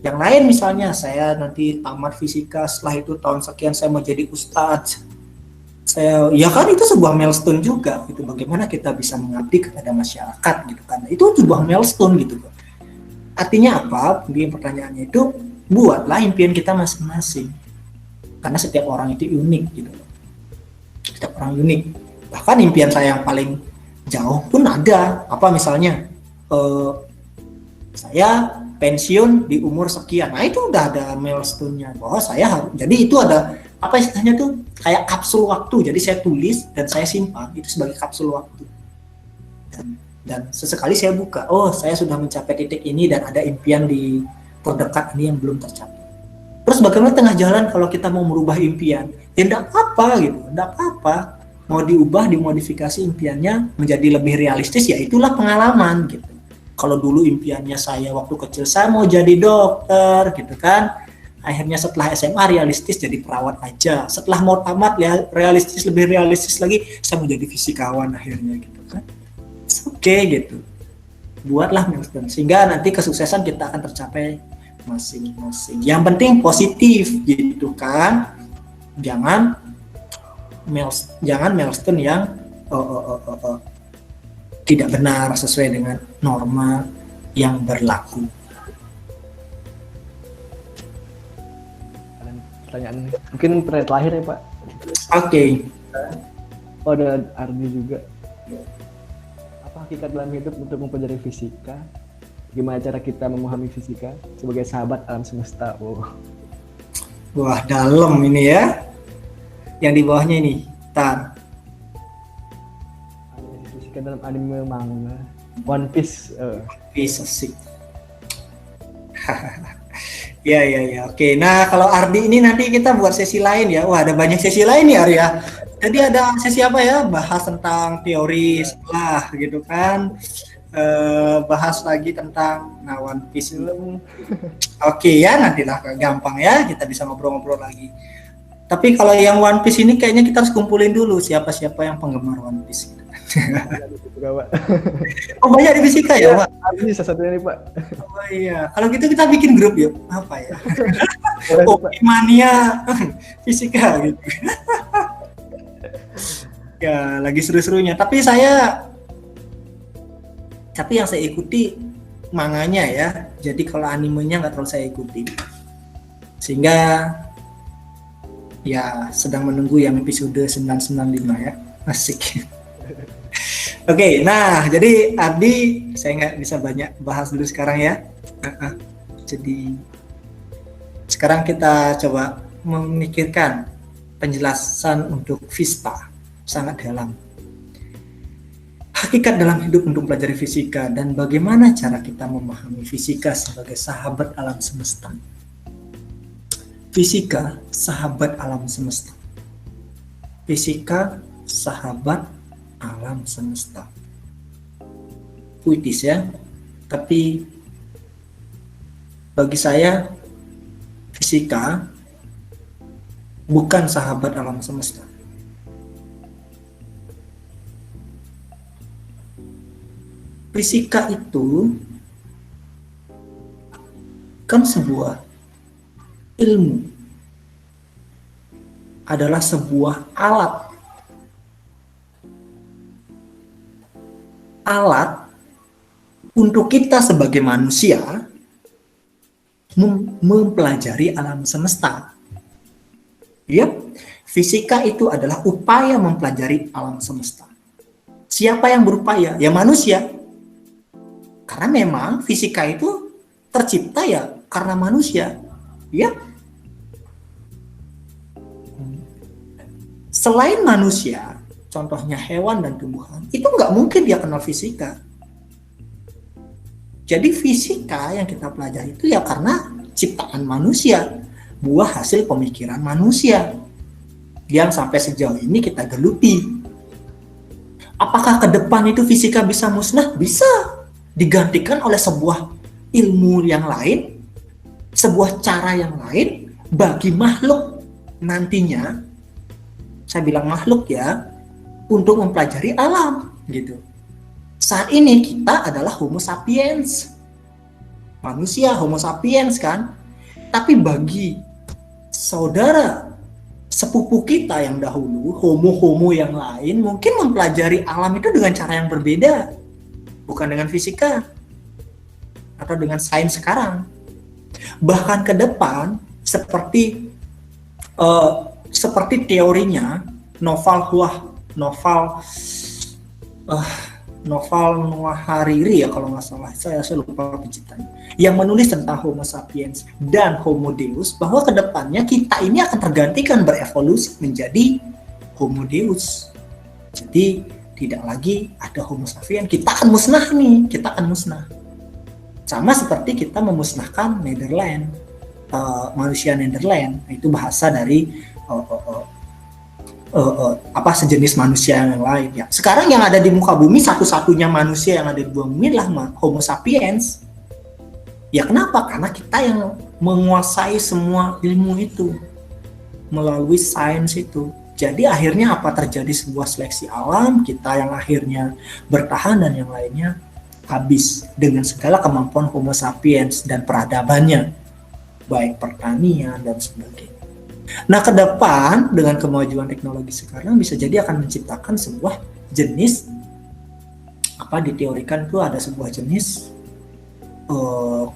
Yang lain misalnya saya nanti tamat fisika, setelah itu tahun sekian saya mau jadi ustadz. Saya, ya kan itu sebuah milestone juga gitu. Bagaimana kita bisa mengabdi kepada masyarakat gitu kan. Itu sebuah milestone gitu. Artinya apa? Mungkin pertanyaannya itu, buatlah impian kita masing-masing. Karena setiap orang itu unik gitu. Setiap orang unik. Bahkan impian saya yang paling jauh pun ada. Apa misalnya? Saya pensiun di umur sekian. Nah, itu udah ada milestone-nya. Bahwa saya harus, jadi itu ada apa istilahnya tuh, kayak kapsul waktu. Jadi saya tulis dan saya simpan itu sebagai kapsul waktu. Dan sesekali saya buka, oh saya sudah mencapai titik ini dan ada impian di terdekat ini yang belum tercapai. Terus bagaimana tengah jalan kalau kita mau merubah impian? Ya enggak apa-apa gitu, enggak apa-apa. Mau diubah, dimodifikasi impiannya menjadi lebih realistis, ya itulah pengalaman gitu. Kalau dulu impiannya saya waktu kecil, saya mau jadi dokter gitu kan. Akhirnya setelah SMA realistis jadi perawat aja. Setelah mau tamat ya lebih realistis lagi, saya mau jadi fisikawan akhirnya gitu kan. Oke gitu. Buatlah milestone sehingga nanti kesuksesan kita akan tercapai masing-masing. Yang penting positif gitu kan. Jangan milestone yang tidak benar sesuai dengan norma yang berlaku. Pertanyaan mungkin terakhir ya Pak. Oke. Oh, ada Ardi juga. Apa hakikat dalam hidup untuk mempelajari fisika? Gimana cara kita memahami fisika sebagai sahabat alam semesta? Wah, dalam ini ya. Yang di bawahnya ini, Tan. Fisika dalam anime manga One Piece. Bisa sih. Ya. Oke. Nah, kalau Ardi ini nanti kita buat sesi lain ya. Wah, ada banyak sesi lain nih Arya. Jadi ada sesi apa ya? Bahas tentang teori sekolah gitu kan. Bahas lagi tentang One Piece. Oke ya, nantilah gampang ya. Kita bisa ngobrol-ngobrol lagi. Tapi kalau yang One Piece ini kayaknya kita harus kumpulin dulu siapa-siapa yang penggemar One Piece gitu. Oh, banyak di fisika ya, Pak? Ini salah satunya nih, Pak. Oh iya, kalau gitu kita bikin grup yuk. Apa ya? Mania fisika gitu. Ya, lagi seru-serunya. Tapi yang saya ikuti manganya ya. Jadi kalau animenya nggak terlalu saya ikuti. Sehingga ya sedang menunggu yang episode 995 ya. Asik. Oke, nah jadi Ardi saya nggak bisa banyak bahas dulu sekarang ya. Jadi sekarang kita coba memikirkan penjelasan untuk Vispa sangat dalam. Hakikat dalam hidup untuk pelajari fisika dan bagaimana cara kita memahami fisika sebagai sahabat alam semesta. Fisika, sahabat alam semesta. Fisika, sahabat alam semesta. Puitis ya, tapi bagi saya fisika bukan sahabat alam semesta. Fisika itu kan sebuah ilmu, adalah sebuah alat untuk kita sebagai manusia mempelajari alam semesta. Ya, fisika itu adalah upaya mempelajari alam semesta. Siapa yang berupaya? Ya manusia. Karena memang fisika itu tercipta ya karena manusia. Ya, selain manusia, contohnya hewan dan tumbuhan, itu nggak mungkin dia kenal fisika. Jadi fisika yang kita pelajari itu ya karena ciptaan manusia, buah hasil pemikiran manusia yang sampai sejauh ini kita geluti. Apakah ke depan itu fisika bisa musnah? Bisa digantikan oleh sebuah ilmu yang lain, sebuah cara yang lain bagi makhluk nantinya. Saya bilang makhluk ya, untuk mempelajari alam gitu. Saat ini kita adalah Homo sapiens, manusia Homo sapiens kan. Tapi bagi saudara sepupu kita yang dahulu, homo-homo yang lain, mungkin mempelajari alam itu dengan cara yang berbeda, bukan dengan fisika atau dengan sains sekarang. Bahkan ke depan seperti teorinya Noval Noah Hariri ya kalau nggak salah, saya lupa penciptanya, yang menulis tentang Homo sapiens dan Homo Deus, bahwa kedepannya kita ini akan tergantikan berevolusi menjadi Homo Deus. Jadi tidak lagi ada Homo sapiens, kita akan musnah nih, kita akan musnah. Sama seperti kita memusnahkan Netherland, manusia Netherland, itu bahasa dari sejenis manusia yang lain ya. Sekarang yang ada di muka bumi, satu-satunya manusia yang ada di bumi adalah Homo sapiens. Ya kenapa? Karena kita yang menguasai semua ilmu itu melalui sains itu. Jadi akhirnya apa terjadi? Sebuah seleksi alam, kita yang akhirnya bertahan dan yang lainnya habis dengan segala kemampuan Homo sapiens dan peradabannya, baik pertanian dan sebagainya. Nah, ke depan dengan kemajuan teknologi sekarang bisa jadi akan menciptakan sebuah jenis, diteorikan itu ada sebuah jenis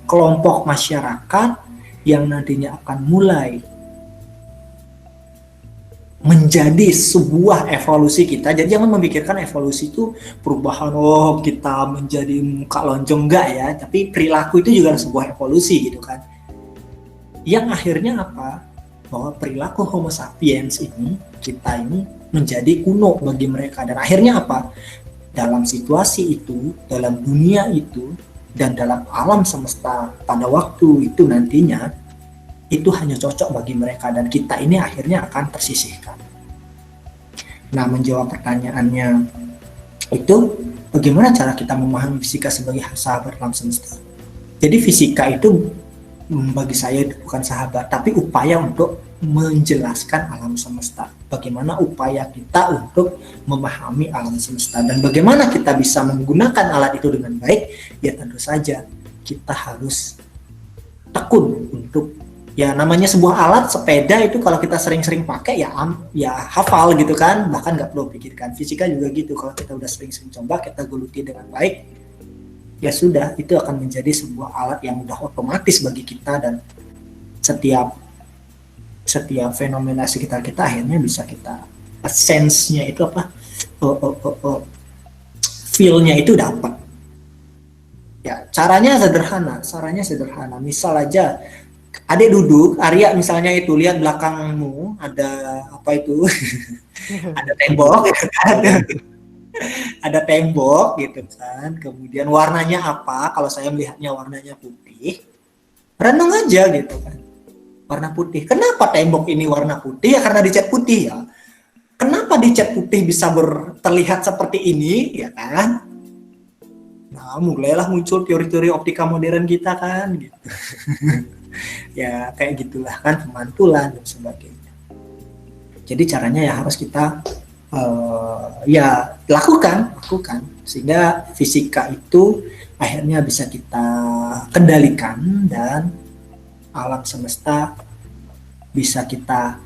kelompok masyarakat yang nantinya akan mulai menjadi sebuah evolusi kita. Jadi jangan memikirkan evolusi itu perubahan, kita menjadi muka lonjong, enggak ya, tapi perilaku itu juga sebuah evolusi gitu kan. Yang akhirnya apa? Bahwa perilaku Homo sapiens ini, kita ini menjadi kuno bagi mereka. Dan akhirnya apa? Dalam situasi itu, dalam dunia itu, dan dalam alam semesta pada waktu itu nantinya, itu hanya cocok bagi mereka. Dan kita ini akhirnya akan tersisihkan. Nah, menjawab pertanyaannya itu, bagaimana cara kita memahami fisika sebagai sahabat alam semesta? Jadi fisika itu bagi saya itu bukan sahabat, tapi upaya untuk menjelaskan alam semesta. Bagaimana upaya kita untuk memahami alam semesta dan bagaimana kita bisa menggunakan alat itu dengan baik, ya tentu saja kita harus tekun untuk, ya namanya sebuah alat sepeda itu kalau kita sering-sering pakai ya hafal gitu kan, bahkan nggak perlu pikirkan. Fisika juga gitu, kalau kita udah sering-sering coba, kita geluti dengan baik, ya sudah, itu akan menjadi sebuah alat yang udah otomatis bagi kita, dan setiap fenomena sekitar kita akhirnya bisa kita sense-nya itu feel-nya itu dapat. Ya, caranya sederhana. Misal aja adik duduk, Arya misalnya itu lihat belakangmu ada apa itu? Ada tembok gitu kan. Ada tembok gitu kan, kemudian warnanya apa? Kalau saya melihatnya warnanya putih, renung aja gitu kan, warna putih. Kenapa tembok ini warna putih? Ya karena dicat putih ya. Kenapa dicat putih bisa terlihat seperti ini ya kan? Nah, mulailah muncul teori-teori optika modern kita kan gitu. Ya kayak gitulah kan, pemantulan dan sebagainya. Jadi caranya ya harus kita lakukan sehingga fisika itu akhirnya bisa kita kendalikan dan alam semesta bisa kita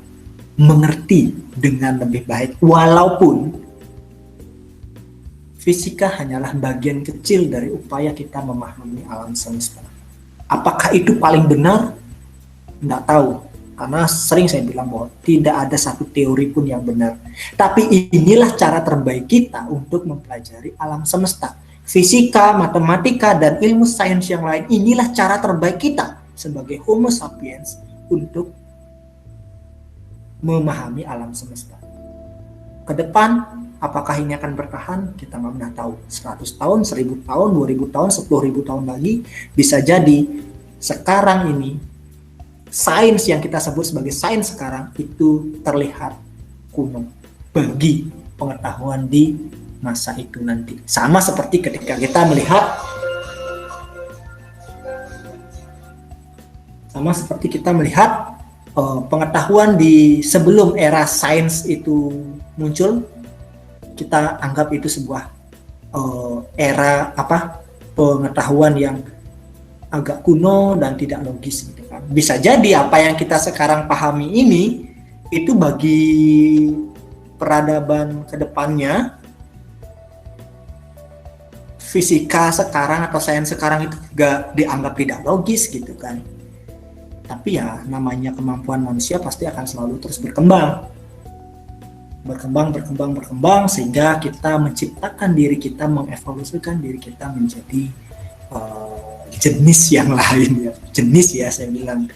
mengerti dengan lebih baik, walaupun fisika hanyalah bagian kecil dari upaya kita memahami alam semesta. Apakah itu paling benar? Nggak tahu. Karena sering saya bilang bahwa tidak ada satu teori pun yang benar. Tapi inilah cara terbaik kita untuk mempelajari alam semesta. Fisika, matematika, dan ilmu sains yang lain, inilah cara terbaik kita sebagai Homo sapiens untuk memahami alam semesta. Ke depan, apakah ini akan bertahan? Kita nggak pernah tahu. 100 tahun, 1000 tahun, 2000 tahun, 10.000 tahun lagi, bisa jadi sekarang ini, sains yang kita sebut sebagai sains sekarang, itu terlihat kuno bagi pengetahuan di masa itu nanti. Sama seperti ketika kita melihat pengetahuan di sebelum era sains itu muncul, kita anggap itu sebuah era pengetahuan yang agak kuno dan tidak logis gitu kan. Bisa jadi apa yang kita sekarang pahami ini itu bagi peradaban kedepannya, fisika sekarang atau sains sekarang itu juga dianggap tidak logis gitu kan. Tapi ya namanya kemampuan manusia pasti akan selalu terus berkembang sehingga kita menciptakan diri kita, mengevolusikan diri kita menjadi jenis yang lain ya. Jenis ya saya bilang.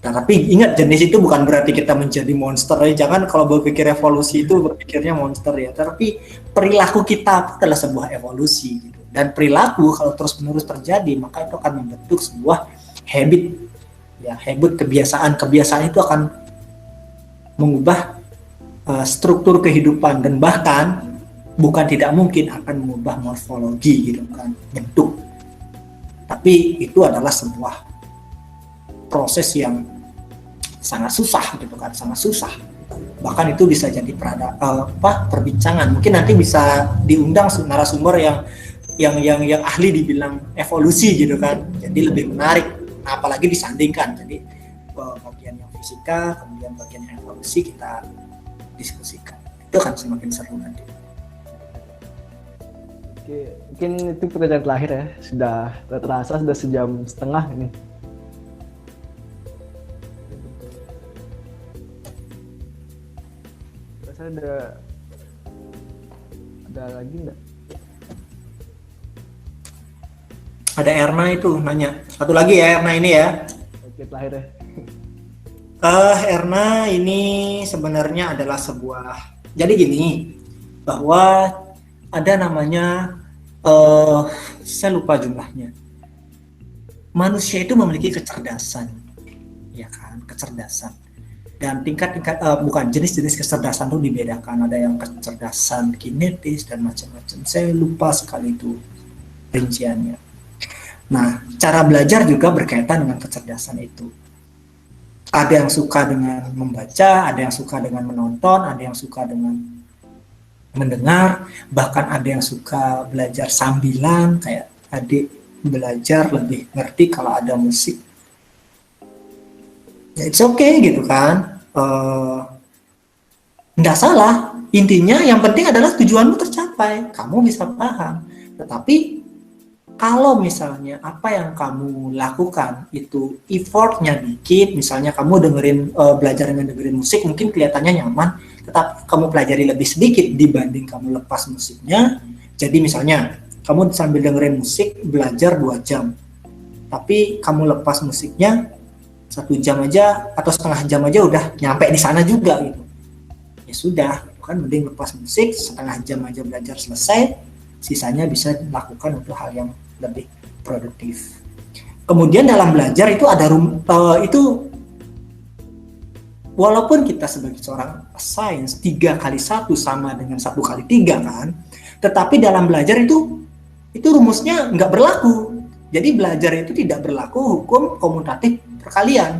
Nah, tapi ingat, jenis itu bukan berarti kita menjadi monster ya. Jangan kalau berpikir evolusi itu berpikirnya monster ya. Tapi perilaku kita adalah sebuah evolusi gitu. Dan perilaku kalau terus-menerus terjadi, maka itu akan membentuk sebuah habit. Ya, habit, kebiasaan itu akan mengubah struktur kehidupan dan bahkan bukan tidak mungkin akan mengubah morfologi gitu kan, bentuk. Tapi itu adalah sebuah proses yang sangat susah gitu kan, sangat susah. Bahkan itu bisa jadi perbincangan. Mungkin nanti bisa diundang narasumber yang ahli dibilang evolusi gitu kan. Jadi lebih menarik. Nah, apalagi disandingkan. Jadi bagian yang fisika, kemudian bagian yang evolusi kita diskusikan. Itu akan semakin seru nanti. Oke, mungkin itu pertanyaan terakhir ya. Sudah terasa sudah 1,5 jam ini. Rasa ada lagi nggak? Ada Erna itu nanya. Satu lagi ya Erna ini ya. Oke, terakhir ya. Erna ini sebenarnya adalah sebuah. Jadi gini, bahwa ada namanya, saya lupa jumlahnya. Manusia itu memiliki kecerdasan, ya kan, kecerdasan. Dan tingkat-tingkat, bukan jenis-jenis kecerdasan itu dibedakan. Ada yang kecerdasan kinetis dan macam-macam. Saya lupa sekali itu rinciannya. Nah, cara belajar juga berkaitan dengan kecerdasan itu. Ada yang suka dengan membaca, ada yang suka dengan menonton, ada yang suka dengan mendengar, bahkan ada yang suka belajar sambilan, kayak adik belajar lebih ngerti kalau ada musik. Ya, it's okay gitu kan. Nggak salah. Intinya yang penting adalah tujuanmu tercapai, kamu bisa paham. Tetapi kalau misalnya apa yang kamu lakukan itu effortnya dikit, misalnya kamu belajar dengan dengerin musik mungkin kelihatannya nyaman, tetapi kamu pelajari lebih sedikit dibanding kamu lepas musiknya. Jadi misalnya kamu sambil dengerin musik belajar 2 jam, tapi kamu lepas musiknya 1 jam aja atau setengah jam aja udah nyampe di sana juga gitu. Ya sudah, kan mending lepas musik setengah jam aja belajar selesai, sisanya bisa dilakukan untuk hal yang lebih produktif. Kemudian dalam belajar itu ada itu walaupun kita sebagai seorang sains 3 kali 1 sama dengan 1 kali 3 kan, tetapi dalam belajar itu rumusnya nggak berlaku. Jadi belajar itu tidak berlaku hukum komutatif perkalian.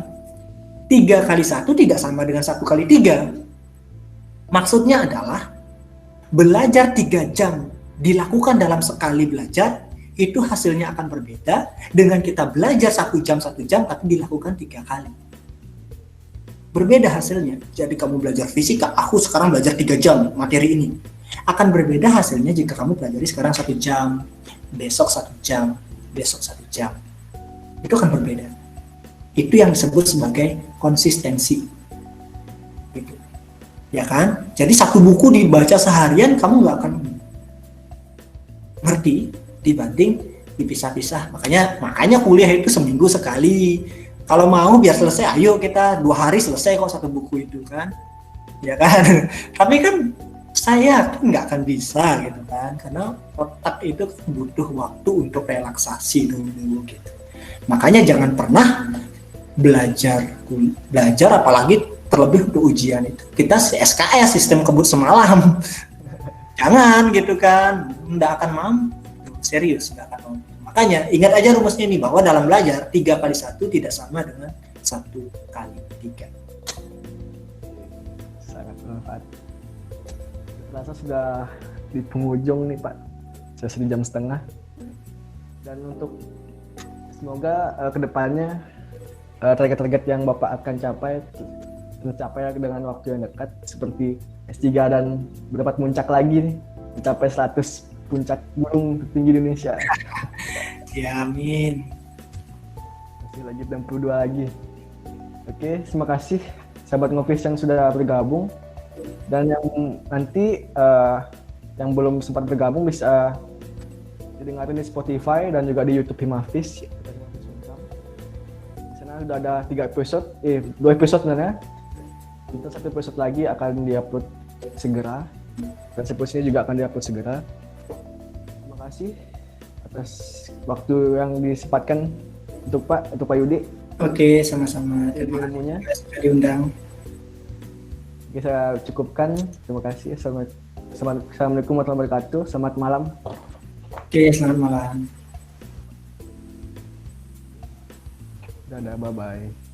3 kali 1 tidak sama dengan 1 kali 3. Maksudnya adalah belajar 3 jam dilakukan dalam sekali belajar itu hasilnya akan berbeda dengan kita belajar 1 jam tapi dilakukan 3 kali. Berbeda hasilnya. Jadi kamu belajar fisika, aku sekarang belajar 3 jam materi ini. Akan berbeda hasilnya jika kamu pelajari sekarang 1 jam, besok 1 jam, besok 1 jam. Itu akan berbeda. Itu yang disebut sebagai konsistensi. Gitu. Ya kan? Jadi 1 buku dibaca seharian kamu nggak akan ngerti dibanding dipisah-pisah. Makanya kuliah itu seminggu sekali, Kalau mau biar selesai, ayo kita 2 hari selesai kok satu buku itu kan, ya kan. Tapi kan saya kan nggak akan bisa gitu kan, karena otak itu butuh waktu untuk relaksasi dulu gitu. Makanya jangan pernah belajar apalagi terlebih untuk ujian itu. Kita SKS, sistem kebut semalam. Jangan gitu kan, nggak akan mampu, serius nggak akan mampu. Makanya ingat aja rumusnya ini, bahwa dalam belajar 3 kali 1 tidak sama dengan 1 kali 3. Sangat bermanfaat. Rasa sudah di penghujung nih Pak, sudah 1,5 jam. Dan untuk semoga kedepannya target-target yang Bapak akan capai tercapai dengan waktu yang dekat, seperti S3 dan mendapat puncak lagi nih, mencapai 100 puncak gunung tertinggi di Indonesia. Ya amin. Masih lagi 62 lagi. Oke, terima kasih sahabat Ngofis yang sudah bergabung, dan yang nanti yang belum sempat bergabung bisa didengarin di Spotify dan juga di YouTube Himafis. Di sana sudah ada 2 episode sebenarnya. Kita 1 episode lagi akan diupload segera, dan seterusnya juga akan diupload segera. Terima kasih atas waktu yang disempatkan untuk Pak Yudi. Oke, sama-sama. Terima kasih ilmunya. Sudah diundang. Oke, saya cukupkan. Terima kasih. Assalamualaikum warahmatullahi wabarakatuh. Selamat malam. Oke, selamat malam. Dadah, bye-bye.